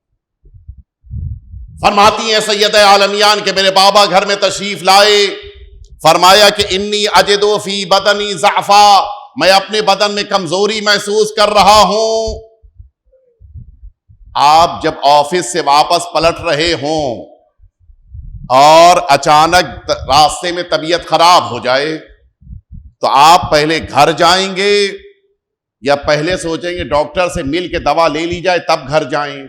فرماتی ہیں سیدہ عالمیان کہ میرے بابا گھر میں تشریف لائے. فرمایا کہ انی اجدو فی بدنی ضعفا, میں اپنے بدن میں کمزوری محسوس کر رہا ہوں. آپ جب آفس سے واپس پلٹ رہے ہوں اور اچانک راستے میں طبیعت خراب ہو جائے تو آپ پہلے گھر جائیں گے یا پہلے سوچیں گے ڈاکٹر سے مل کے دوا لے لی جائے تب گھر جائیں؟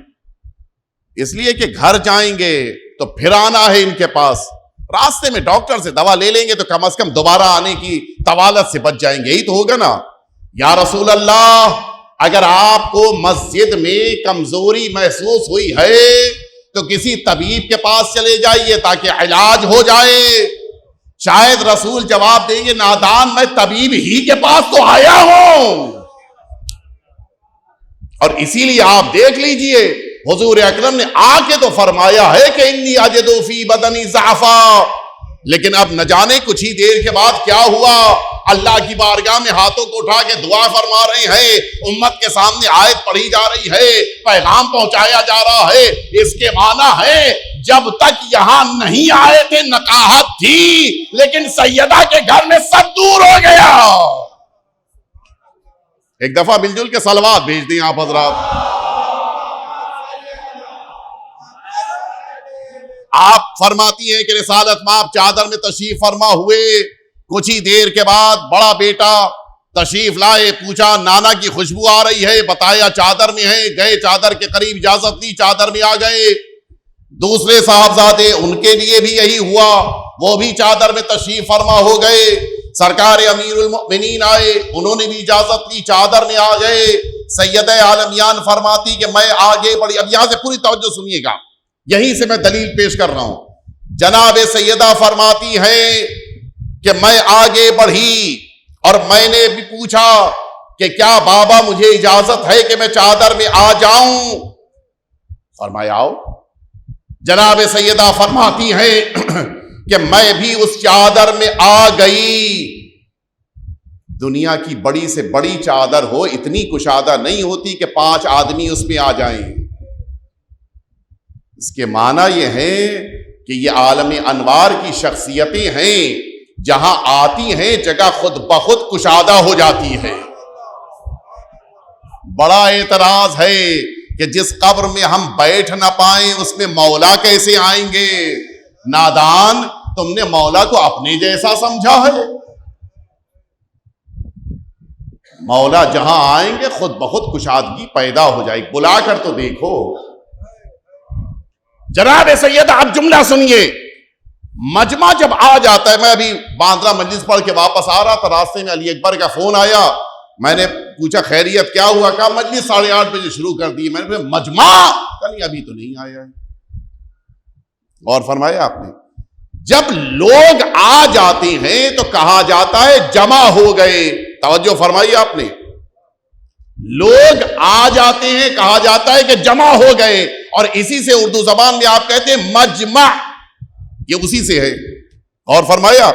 اس لیے کہ گھر جائیں گے تو پھر آنا ہے ان کے پاس. راستے میں ڈاکٹر سے دوا لے لیں گے تو کم از کم دوبارہ آنے کی طوالت سے بچ جائیں گے. یہی تو ہوگا نا. یا رسول اللہ, اگر آپ کو مسجد میں کمزوری محسوس ہوئی ہے تو کسی طبیب کے پاس چلے جائیے تاکہ علاج ہو جائے. شاید رسول جواب دیں گے نادان, میں طبیب ہی کے پاس تو آیا ہوں. اور اسی لیے آپ دیکھ لیجئے حضور اکرم نے آ کے تو فرمایا ہے کہ انی اجدو فی بدنی ضعفا, لیکن اب نہ جانے کچھ ہی دیر کے بعد کیا ہوا. اللہ کی بارگاہ میں ہاتھوں کو اٹھا کے دعا فرما رہے ہیں, امت کے سامنے آیت پڑھی جا رہی ہے, پیغام پہنچایا جا رہا ہے. اس کے معنی ہے جب تک یہاں نہیں آئے تھے نقاہت تھی, لیکن سیدہ کے گھر میں سب دور ہو گیا. ایک دفعہ مل جل کے صلوات بھیج دیں آپ حضرات. آپ فرماتی ہیں کہ رسالت میں آپ چادر میں تشریف فرما ہوئے, کچھ ہی دیر کے بعد بڑا بیٹا تشریف لائے, پوچھا نانا کی خوشبو آ رہی ہے, بتایا چادر میں ہے. گئے چادر کے قریب, اجازت دی, چادر میں آ گئے. دوسرے صاحبزادے ان کے لیے بھی یہی ہوا, وہ بھی چادر میں تشریف فرما ہو گئے. سرکار امیر المؤمنین آئے, انہوں نے بھی اجازت لی, چادر میں آ گئے. سیدہ عالمیان فرماتی کہ میں آگے بڑھی. اب یہاں سے پوری توجہ سنیے گا, یہیں سے میں دلیل پیش کر رہا ہوں. جناب سیدہ فرماتی ہیں کہ میں آگے بڑھی اور میں نے بھی پوچھا کہ کیا بابا مجھے اجازت ہے کہ میں چادر میں آ جاؤں؟ فرمایا آؤ. جناب سیدہ فرماتی ہیں کہ میں بھی اس چادر میں آ گئی. دنیا کی بڑی سے بڑی چادر ہو, اتنی کشادہ نہیں ہوتی کہ 5 آدمی اس میں آ جائیں. اس کے معنی یہ ہے کہ یہ عالم انوار کی شخصیتیں ہیں, جہاں آتی ہیں جگہ خود بخود کشادہ ہو جاتی ہے. بڑا اعتراض ہے کہ جس قبر میں ہم بیٹھ نہ پائیں اس میں مولا کیسے آئیں گے؟ نادان, تم نے مولا کو اپنے جیسا سمجھا ہے. مولا جہاں آئیں گے خود بخود کشادگی پیدا ہو جائے. بلا کر تو دیکھو. جناب سیدہ اب جملہ سنیے. مجمع جب آ جاتا ہے, میں ابھی باندرا مجلس پڑھ کے واپس آ رہا تھا, راستے میں علی اکبر کا فون آیا. میں نے پوچھا خیریت کیا ہوا؟ کہا مجلس 8:30 بجے شروع کر دی. میں نے کہا مجمع کل ابھی تو نہیں آیا ہے. اور فرمایا آپ نے جب لوگ آ جاتے ہیں تو کہا جاتا ہے جمع ہو گئے. توجہ فرمائی آپ نے, لوگ آ جاتے ہیں کہا جاتا ہے کہ جمع ہو گئے. اور اسی سے اردو زبان میں آپ کہتے ہیں مجمع, یہ اسی سے ہے. اور فرمایا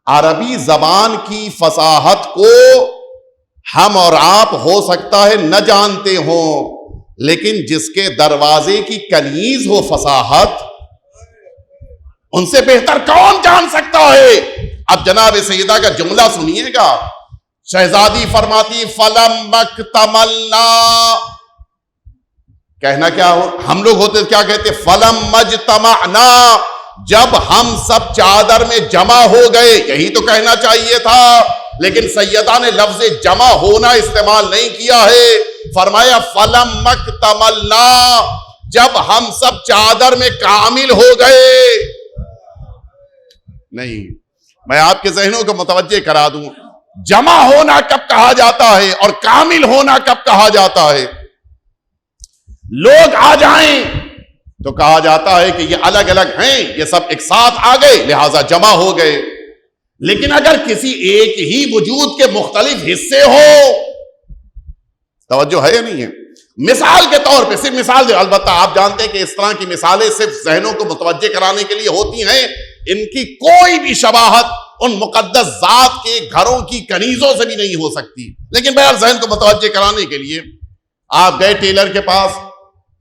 عربی زبان کی فصاحت کو ہم اور آپ ہو سکتا ہے نہ جانتے ہوں, لیکن جس کے دروازے کی کنیز ہو فصاحت, ان سے بہتر کون جان سکتا ہے؟ اب جناب سیدہ کا جملہ سنیے گا. شہزادی فرماتی فلم اکتملنا، کہنا کیا ہو، ہم لوگ ہوتے کیا کہتے فلم مجتمعنا، جب ہم سب چادر میں جمع ہو گئے، یہی تو کہنا چاہیے تھا. لیکن سیدہ نے لفظ جمع ہونا استعمال نہیں کیا ہے، فرمایا فلم اکتملنا، جب ہم سب چادر میں کامل ہو گئے. نہیں، میں آپ کے ذہنوں کو متوجہ کرا دوں، جمع ہونا کب کہا جاتا ہے اور کامل ہونا کب کہا جاتا ہے؟ لوگ آ جائیں تو کہا جاتا ہے کہ یہ الگ الگ ہیں، یہ سب ایک ساتھ آ گئے لہذا جمع ہو گئے. لیکن اگر کسی ایک ہی وجود کے مختلف حصے ہو، توجہ ہے یا نہیں ہے؟ مثال کے طور پہ صرف مثال دے، البتہ آپ جانتے ہیں کہ اس طرح کی مثالیں صرف ذہنوں کو متوجہ کرانے کے لیے ہوتی ہیں، ان کی کوئی بھی شباہت ان مقدس ذات کے گھروں کی کنیزوں سے بھی نہیں ہو سکتی. لیکن بہر ذہن کو متوجہ کرانے کے لیے آپ گئے ٹیلر کے پاس،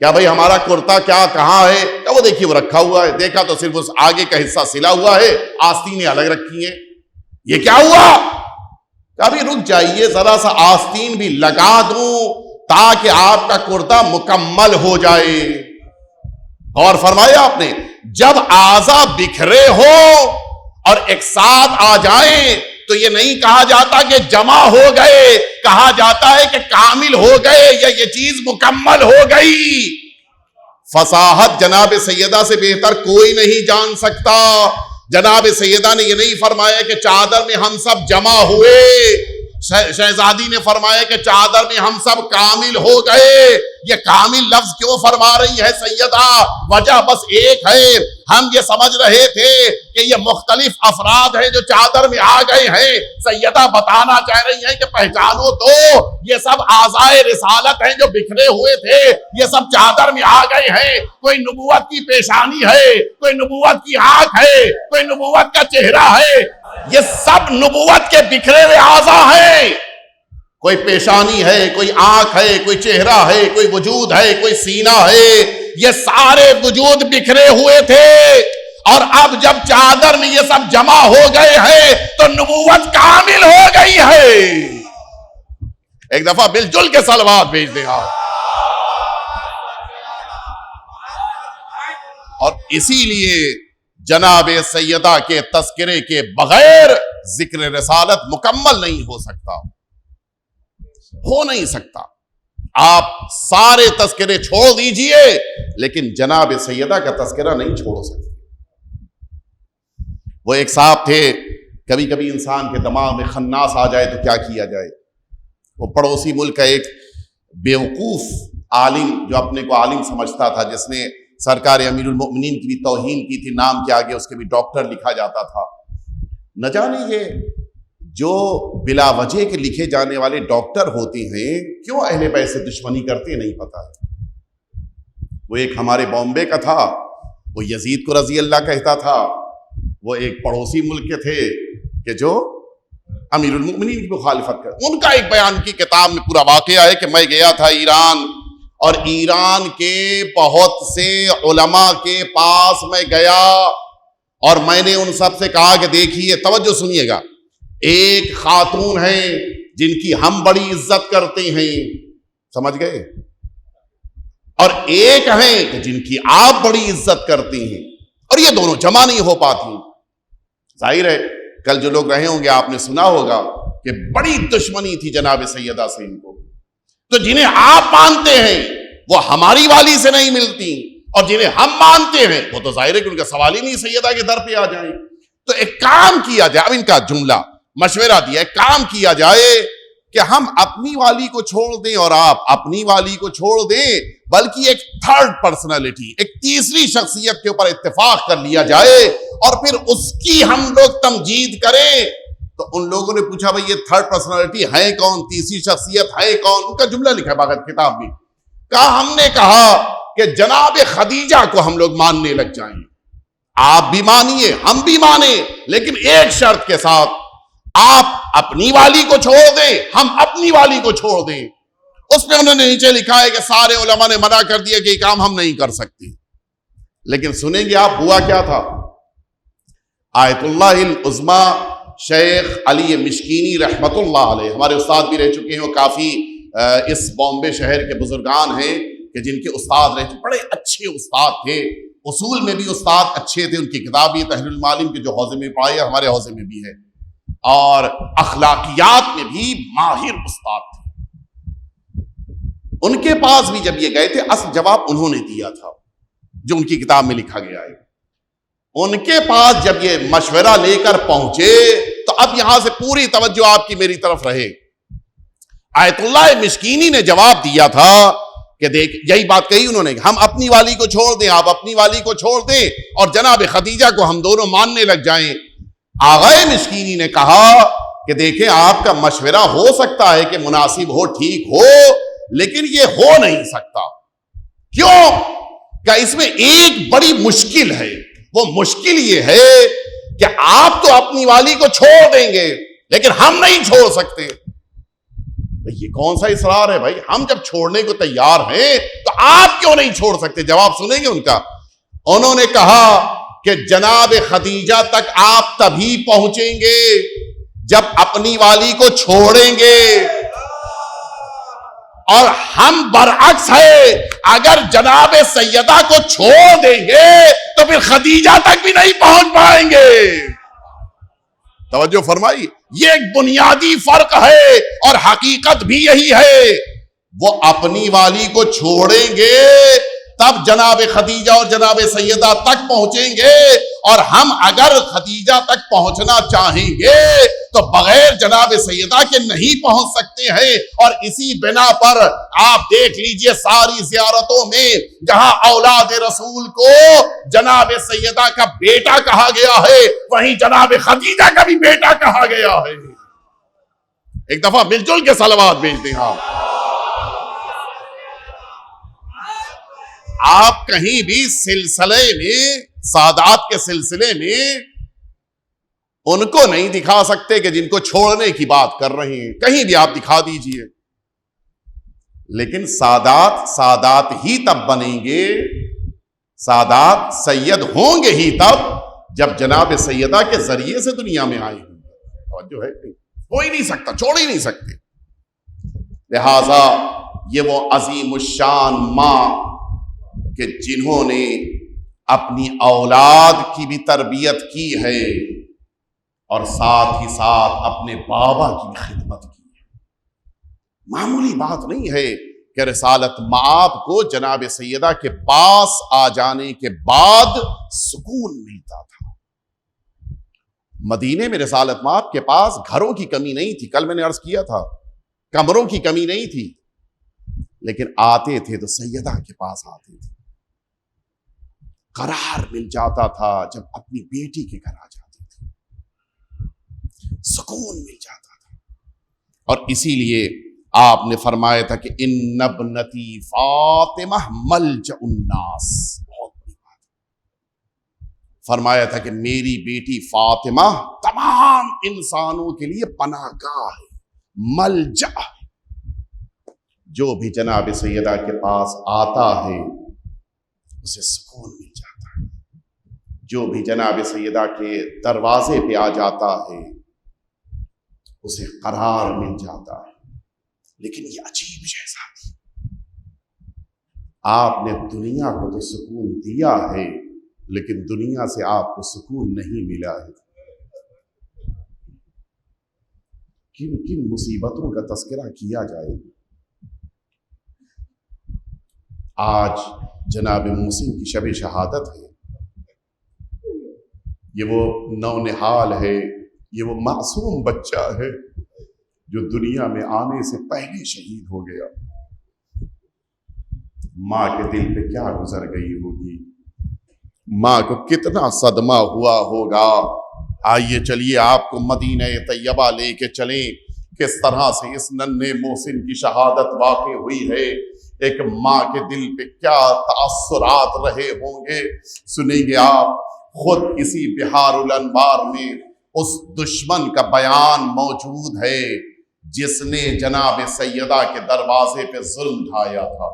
کیا بھائی ہمارا کرتا کیا کہاں ہے؟ کیا وہ دیکھیے وہ رکھا ہوا ہے، دیکھا تو صرف اس آگے کا حصہ سلا ہوا ہے، آستینیں الگ رکھی ہیں. یہ کیا ہوا؟ کبھی رک جائیے، ذرا سا آستین بھی لگا دوں تاکہ آپ کا کرتا مکمل ہو جائے. اور فرمایا آپ نے جب اعضاء بکھرے ہو اور ایک ساتھ آ جائیں تو یہ نہیں کہا جاتا کہ جمع ہو گئے، کہا جاتا ہے کہ کامل ہو گئے یا یہ چیز مکمل ہو گئی. فصاحت جناب سیدہ سے بہتر کوئی نہیں جان سکتا. جناب سیدہ نے یہ نہیں فرمایا کہ چادر میں ہم سب جمع ہوئے، شہزادی نے فرمایا کہ چادر میں ہم سب کامل ہو گئے. یہ کامل لفظ کیوں فرما رہی ہے سیدہ؟ وجہ بس ایک ہے، ہم یہ سمجھ رہے تھے کہ یہ مختلف افراد ہیں جو چادر میں آ گئے ہیں. سیدہ بتانا چاہ رہی ہیں کہ پہچانو تو یہ سب اعضائے رسالت ہیں جو بکھرے ہوئے تھے، یہ سب چادر میں آ گئے ہیں. کوئی نبوت کی پیشانی ہے، کوئی نبوت کی آنکھ ہے، کوئی نبوت کا چہرہ ہے، یہ سب نبوت کے بکھرے ہوئے اعضاء ہیں. کوئی پیشانی ہے، کوئی آنکھ ہے، کوئی چہرہ ہے، کوئی وجود ہے، کوئی سینہ ہے، یہ سارے وجود بکھرے ہوئے تھے. اور اب جب چادر میں یہ سب جمع ہو گئے ہیں تو نبوت کامل ہو گئی ہے. ایک دفعہ مل جل کے صلوات بھیج دیں آپ. اور اسی لیے جناب سیدہ کے تذکرے کے بغیر ذکر رسالت مکمل نہیں ہو سکتا، ہو نہیں سکتا. آپ سارے تذکرے چھوڑ دیجئے لیکن جناب سیدہ کا تذکرہ نہیں چھوڑ سکتے. وہ ایک صاحب تھے، کبھی کبھی انسان کے دماغ میں خناس آ جائے تو کیا کیا جائے. وہ پڑوسی ملک کا ایک بیوقوف عالم جو اپنے کو عالم سمجھتا تھا، جس نے سرکار امیر المؤمنین کی بھی توہین کی تھی، نام کے آگے اس کے بھی ڈاکٹر لکھا جاتا تھا. نہ جانے یہ جو بلا وجہ کے لکھے جانے والے ڈاکٹر ہوتے ہیں کیوں اہل بیت سے دشمنی کرتے نہیں پتا ہے. وہ ایک ہمارے بامبے کا تھا، وہ یزید کو رضی اللہ کہتا تھا. وہ ایک پڑوسی ملک کے تھے کہ جو امیر المؤمنین کی مخالفت کر. ان کا ایک بیان کی کتاب میں پورا واقعہ ہے کہ میں گیا تھا ایران، اور ایران کے بہت سے علماء کے پاس میں گیا اور میں نے ان سب سے کہا کہ دیکھیے، توجہ سنیے گا، ایک خاتون ہیں جن کی ہم بڑی عزت کرتے ہیں، سمجھ گئے، اور ایک ہیں کہ جن کی آپ بڑی عزت کرتے ہیں، اور یہ دونوں جمع نہیں ہو پاتی. ظاہر ہے کل جو لوگ رہے ہوں گے آپ نے سنا ہوگا کہ بڑی دشمنی تھی جناب سیدہ سے ان کو. تو جنہیں آپ مانتے ہیں وہ ہماری والی سے نہیں ملتی، اور جنہیں ہم مانتے ہیں وہ تو ظاہر ہے کہ ان کا سوال ہی نہیں سیدہ کے در پہ آ جائیں. تو ایک کام کیا جائے، اب ان کا جملہ مشورہ دیا، ایک کام کیا جائے کہ ہم اپنی والی کو چھوڑ دیں اور آپ اپنی والی کو چھوڑ دیں، بلکہ ایک تھرڈ پرسنالٹی، ایک تیسری شخصیت کے اوپر اتفاق کر لیا جائے اور پھر اس کی ہم لوگ تمجید کریں. تو ان لوگوں نے پوچھا بھئی یہ تھرڈ پرسنالٹی ہے کون، تیسری شخصیت ہے کون؟ ان کا جملہ لکھا ہے باقاعدہ کتاب میں. ہم نے کہا کہ جناب خدیجہ کو ہم لوگ ماننے لگ جائیں. آپ بھی مانیے، ہم بھی مانیں، لیکن ایک شرط کے ساتھ، آپ اپنی والی کو چھوڑ دیں، ہم اپنی والی کو چھوڑ دیں. اس میں انہوں نے نیچے لکھا ہے کہ سارے علماء نے منع کر دیا کہ یہ کام ہم نہیں کر سکتے. لیکن سنیں گے آپ ہوا کیا تھا. آیت اللہ العظمی شیخ علی مشکینی رحمت اللہ علیہ ہمارے استاد بھی رہ چکے ہیں، وہ کافی اس بامبے شہر کے بزرگان ہیں کہ جن کے استاد رہ چکے، بڑے اچھے استاد تھے، اصول میں بھی استاد اچھے تھے، ان کی کتاب بھی تحریر المعالم کے جو حوزے میں پڑھائی ہے ہمارے حوزے میں بھی ہے، اور اخلاقیات میں بھی ماہر استاد تھے۔ ان کے پاس بھی جب یہ گئے تھے، اصل جواب انہوں نے دیا تھا جو ان کی کتاب میں لکھا گیا ہے۔ ان کے پاس جب یہ مشورہ لے کر پہنچے تو اب یہاں سے پوری توجہ آپ کی میری طرف رہے۔ آیت اللہ مشکینی نے جواب دیا تھا کہ دیکھ، یہی بات کہی انہوں نے، ہم اپنی والی کو چھوڑ دیں، آپ اپنی والی کو چھوڑ دیں اور جناب خدیجہ کو ہم دونوں ماننے لگ جائیں۔ آغا مشکینی نے کہا کہ دیکھیں، آپ کا مشورہ ہو سکتا ہے کہ مناسب ہو، ٹھیک ہو، لیکن یہ ہو نہیں سکتا۔ کیوں؟ کہ اس میں ایک بڑی مشکل ہے، وہ مشکل یہ ہے کہ آپ تو اپنی والی کو چھوڑ دیں گے لیکن ہم نہیں چھوڑ سکتے۔ یہ کون سا اصرار ہے بھائی؟ ہم جب چھوڑنے کو تیار ہیں تو آپ کیوں نہیں چھوڑ سکتے؟ جواب سنیں گے ان کا۔ انہوں نے کہا کہ جناب خدیجہ تک آپ تبھی پہنچیں گے جب اپنی والی کو چھوڑیں گے، اور ہم برعکس ہے، اگر جناب سیدہ کو چھوڑ دیں گے تو پھر خدیجہ تک بھی نہیں پہنچ پائیں گے۔ توجہ فرمائی، یہ ایک بنیادی فرق ہے اور حقیقت بھی یہی ہے۔ وہ اپنی والی کو چھوڑیں گے تب جناب خدیجہ اور جناب سیدہ تک پہنچیں گے، اور ہم اگر خدیجہ تک پہنچنا چاہیں گے تو بغیر جناب سیدہ کے نہیں پہنچ سکتے ہیں۔ اور اسی بنا پر آپ دیکھ لیجئے ساری زیارتوں میں جہاں اولاد رسول کو جناب سیدہ کا بیٹا کہا گیا ہے، وہیں جناب خدیجہ کا بھی بیٹا کہا گیا ہے۔ ایک دفعہ مل جل کے صلوات بھیج دیں آپ کہیں بھی سلسلے میں، سادات کے سلسلے میں ان کو نہیں دکھا سکتے کہ جن کو چھوڑنے کی بات کر رہے ہیں، کہیں بھی آپ دکھا دیجئے۔ لیکن سادات ہی تب بنیں گے، سادات سید ہوں گے ہی تب جب جناب سیدہ کے ذریعے سے دنیا میں آئے ہوں گے۔ جو ہے ہو ہی نہیں سکتا، چھوڑ ہی نہیں سکتے۔ لہذا یہ وہ عظیم الشان ماں کہ جنہوں نے اپنی اولاد کی بھی تربیت کی ہے اور ساتھ ہی ساتھ اپنے بابا کی بھی خدمت کی ہے۔ معمولی بات نہیں ہے کہ رسالت مآب کو جناب سیدہ کے پاس آ جانے کے بعد سکون ملتا تھا۔ مدینے میں رسالت مآب کے پاس گھروں کی کمی نہیں تھی، کل میں نے عرض کیا تھا، کمروں کی کمی نہیں تھی، لیکن آتے تھے تو سیدہ کے پاس آتے تھے۔ قرار مل جاتا تھا جب اپنی بیٹی کے گھر آ جاتے تھے، سکون مل جاتا تھا۔ اور اسی لیے آپ نے فرمایا تھا کہ ان ابنتی فاطمہ ملجأ الناس، بہت بڑی بات فرمایا تھا کہ میری بیٹی فاطمہ تمام انسانوں کے لیے پناہ گاہ ہے، ملجأ ہے۔ جو بھی جناب سیدہ کے پاس آتا ہے اسے سکون مل جاتا ہے، جو بھی جناب سیدہ کے دروازے پہ آ جاتا ہے اسے قرار مل جاتا ہے۔ لیکن یہ عجیب شہزادی، آپ نے دنیا کو تو سکون دیا ہے لیکن دنیا سے آپ کو سکون نہیں ملا ہے۔ کن کن مصیبتوں کا تذکرہ کیا جائے۔ آج جناب محسن کی شب شہادت ہے، یہ وہ نونہال ہے، یہ وہ معصوم بچہ ہے جو دنیا میں آنے سے پہلے شہید ہو گیا۔ ماں کے دل پہ کیا گزر گئی ہوگی، ماں کو کتنا صدمہ ہوا ہوگا۔ آئیے چلیے آپ کو مدینہ طیبہ لے کے چلیں، کس طرح سے اس ننھے محسن کی شہادت واقع ہوئی ہے، ایک ماں کے دل پہ کیا تاثرات رہے ہوں گے، سنیں گے آپ۔ خود اسی بحار الانوار میں اس دشمن کا بیان موجود ہے جس نے جناب سیدہ کے دروازے پہ ظلم ڈھایا تھا۔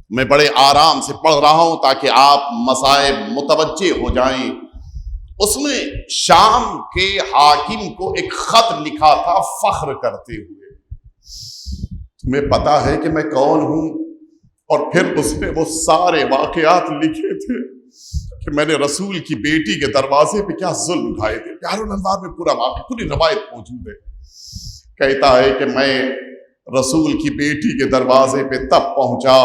میں بڑے آرام سے پڑھ رہا ہوں تاکہ آپ مصائب متوجہ ہو جائیں۔ اس میں شام کے حاکم کو ایک خط لکھا تھا فخر کرتے ہوئے، تمہیں پتا ہے کہ میں کون ہوں؟ اور پھر اس نے وہ سارے واقعات لکھے تھے کہ میں نے رسول کی بیٹی کے دروازے پہ کیا ظلم ڈھائے تھے۔ بہار الانوار میں پورا واقعہ، پوری روایت موجود ہے۔ کہتا ہے کہ میں رسول کی بیٹی کے دروازے پہ تب پہنچا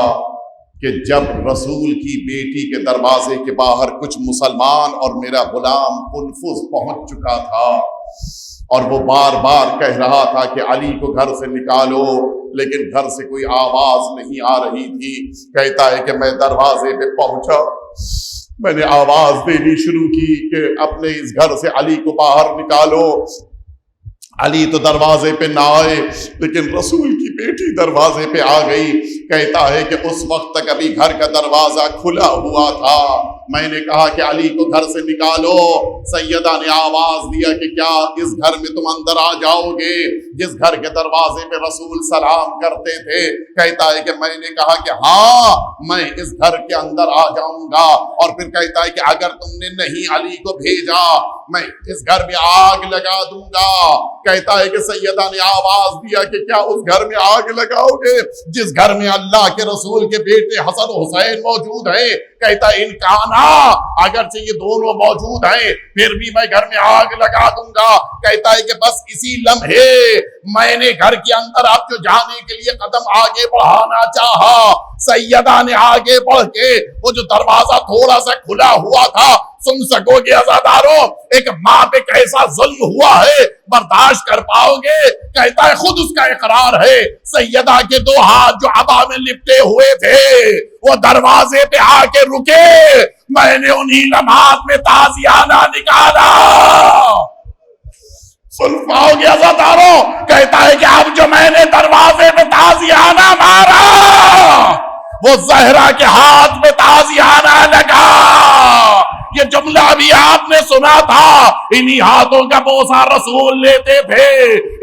کہ جب رسول کی بیٹی کے دروازے کے باہر کچھ مسلمان اور میرا غلام کنفذ پہنچ چکا تھا، اور وہ بار بار کہہ رہا تھا کہ علی کو گھر سے نکالو، لیکن گھر سے کوئی آواز نہیں آ رہی تھی۔ کہتا ہے کہ میں دروازے پہ پہنچا، میں نے آواز دینی شروع کی کہ اپنے اس گھر سے علی کو باہر نکالو۔ علی تو دروازے پہ نہ آئے، لیکن رسول کی بیٹی دروازے پہ آ گئی۔ کہتا ہے کہ اس وقت تک ابھی گھر کا دروازہ کھلا ہوا تھا۔ میں نے کہا کہ علی کو گھر سے نکالو۔ سیدہ نے آواز دیا کہ کیا اس گھر میں تم اندر آ جاؤ گے جس گھر کے دروازے پہ رسول سلام کرتے تھے؟ کہتا ہے کہ میں نے کہا کہ ہاں میں اس گھر کے اندر آ جاؤں گا۔ اور پھر کہتا ہے کہ اگر تم نے نہیں علی کو بھیجا میں اس گھر میں آگ لگا دوں گا۔ کہتا ہے کہ سیدہ نے آواز دیا کہ کیا اس گھر میں آگ لگاؤ گے جس گھر میں اللہ کے رسول کے بیٹے حسن و حسین موجود ہیں؟ کہتا ہے انکانا اگرچہ یہ دونوں موجود ہیں پھر بھی میں گھر میں آگ لگا دوں گا۔ کہتا ہے کہ بس اسی لمحے میں نے گھر کے اندر آپ جو جانے کے لیے قدم آگے بڑھانا چاہا، سیدہ نے آگے بڑھ کے وہ جو دروازہ تھوڑا سا کھلا ہوا تھا، سن سکو گے عزاداروں ایک ماں پہ کیسا ظلم ہوا ہے، برداشت کر پاؤ گے؟ کہتا ہے خود اس کا اقرار ہے، سیدہ کے دو ہاتھ جو عبا میں لپٹے ہوئے تھے وہ دروازے پہ آ کے رکے۔ میں نے انہی لمحات میں تازیانہ نکالا۔ سن پاؤ گے عزاداروں؟ کہتا ہے کہ اب جو میں نے دروازے پہ تازیانہ مارا وہ زہرا کے ہاتھ میں تازیانہ لگا۔ یہ جملہ بھی آپ نے سنا تھا، انہی ہاتھوں کا بوسہ رسول لیتے تھے،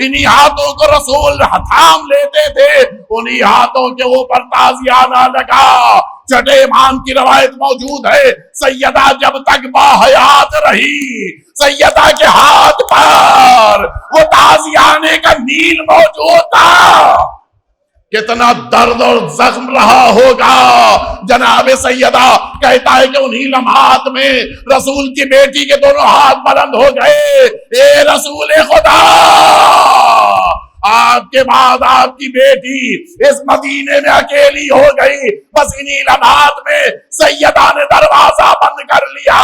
انہی ہاتھوں کو رسول تھام لیتے تھے، انہی ہاتھوں کے اوپر تازیانہ لگا۔ چھٹے امام کی روایت موجود ہے، سیدہ جب تک باحیات رہی سیدہ کے ہاتھ پر وہ تازیانے کا نیل موجود تھا۔ کتنا درد اور زخم رہا ہوگا جناب سیدہ۔ کہتا ہے کہ انہی لمحات میں رسول کی بیٹی کے دونوں ہاتھ بلند ہو گئے، اے رسول خدا، آپ کے بعد آپ کی بیٹی اس مدینے میں اکیلی ہو گئی۔ بس انہی لمحات میں سیدہ نے دروازہ بند کر لیا۔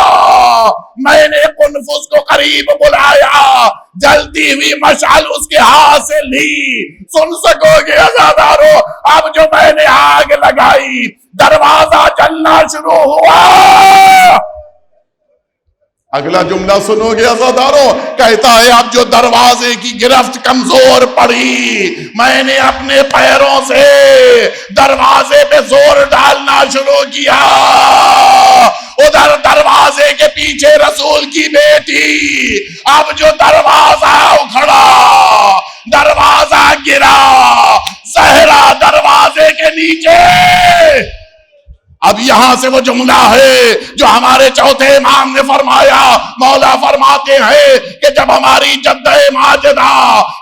میں نے کنفذ کو قریب بلایا، جلتی ہوئی مشعل اس کے ہاتھ سے لی۔ سن سکو گے عزادارو، اب جو میں نے آگ لگائی دروازہ جلنا شروع ہوا۔ اگلا جملہ سنو گے عزادارو، کہتا ہے اب جو دروازے کی گرفت کمزور پڑی میں نے اپنے پیروں سے دروازے پہ زور ڈالنا شروع کیا۔ ادھر دروازے کے پیچھے رسول کی بیٹی، اب جو دروازہ اکھڑا دروازہ گرا، زہرا دروازے کے نیچے۔ اب یہاں سے وہ جملہ ہے جو ہمارے چوتھے امام نے فرمایا، مولا فرماتے ہیں کہ جب ہماری جدہ ماجدہ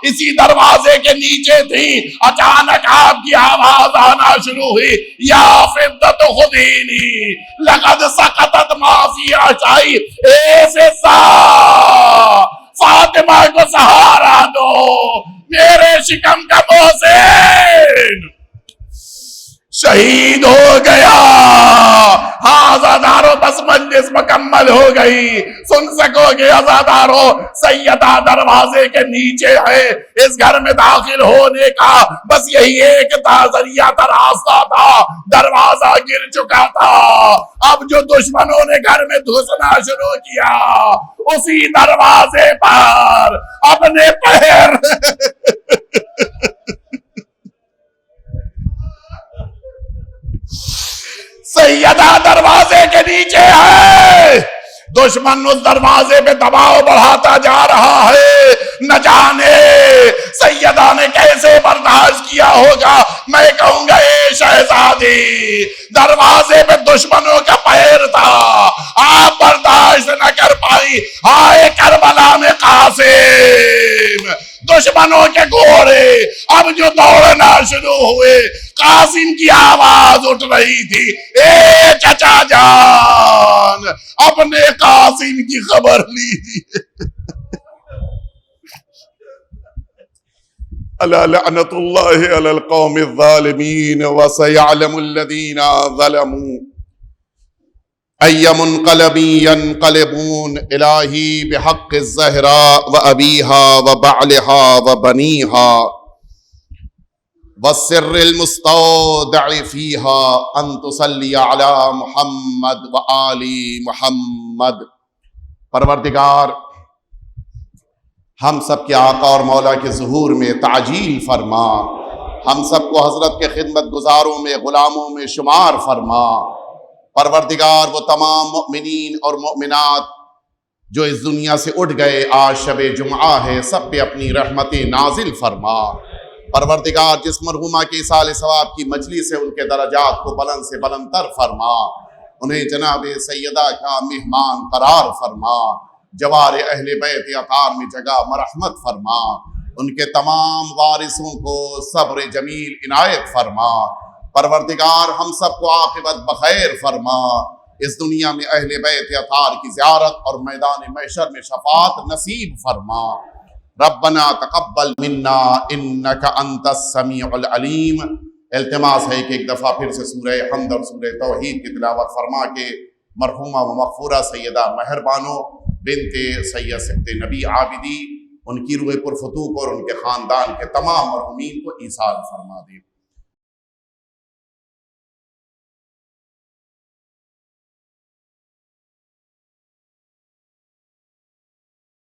اسی دروازے کے نیچے تھی، اچانک آپ کی آواز آنا شروع ہوئی، یا فدت خدینی لقد سقطت ما فی عشائی، اے فضہ فاطمہ کو سہارا دو، میرے شکم کا محسن شہید ہو گیا۔ ہاں عزادارو بس مجلس مکمل ہو گئی۔ سن سکو گے عزادارو، سیدہ دروازے کے نیچے ہے، اس گھر میں داخل ہونے کا بس یہی ایک ذریعہ تھا، راستہ تھا، دروازہ گر چکا تھا۔ اب جو دشمنوں نے گھر میں گھسنا شروع کیا، اسی دروازے پر اپنے پیر سیدہ دروازے کے نیچے ہے، دشمن اس دروازے پہ دباؤ بڑھاتا جا رہا ہے، نہ جانے سیدہ نے کیسے برداشت کیا ہوگا۔ میں کہوں گا اے شہزادی، دروازے پہ دشمنوں کا پیر تھا، آپ برداشت نہ کر پائی فرمائی ہائے کربلا میں قاسم، دشمنوں کے گھوڑے اب جو دوڑنا شروع ہوئے، قاسم کی آواز اٹھ رہی تھی، اے چچا جان اپنے قاسم کی خبر لیجیے۔ الا لعنت اللہ علی القوم الظالمین وسیعلم الذین ظلموا ای منقلب ینقلبون الہی بحق الزہراء وابیہا وبعلہا وبنیہا والسر المستودع فیہا ان تصلی علی محمد وآل محمد۔ پروردگار ہم سب کے آقا اور مولا کے ظہور میں تعجیل فرما، ہم سب کو حضرت کے خدمت گزاروں میں غلاموں میں شمار فرما۔ پروردگار وہ تمام مؤمنین اور مؤمنات جو اس دنیا سے اٹھ گئے، آج شب جمعہ ہے، سب پہ اپنی رحمت نازل فرما۔ پروردگار جس مرحومہ کے اصال ثواب کی مجلس سے ان کے درجات کو بلند سے بلند تر فرما، انہیں جناب سیدہ کا مہمان قرار فرما، جوار اہل بیت اطہار میں جگہ مرحمت فرما، ان کے تمام وارثوں کو صبر جمیل عنایت فرما۔ پروردگار ہم سب کو عاقبت بخیر فرما، اس دنیا میں اہل بیت اطہار کی زیارت اور میدان محشر میں شفاعت نصیب فرما۔ ربنا تقبل منا انک انت السمیع العلیم۔ التماس ہے کہ ایک دفعہ پھر سے سورہ حمد اور سورہ توحید کی تلاوت فرما کے مرحومہ و مغفورہ سیدہ مہربانو بنت سید سبت نبی عابدی، ان کی روح پرفتوح اور ان کے خاندان کے تمام مرحومین کو ایصال فرما دے۔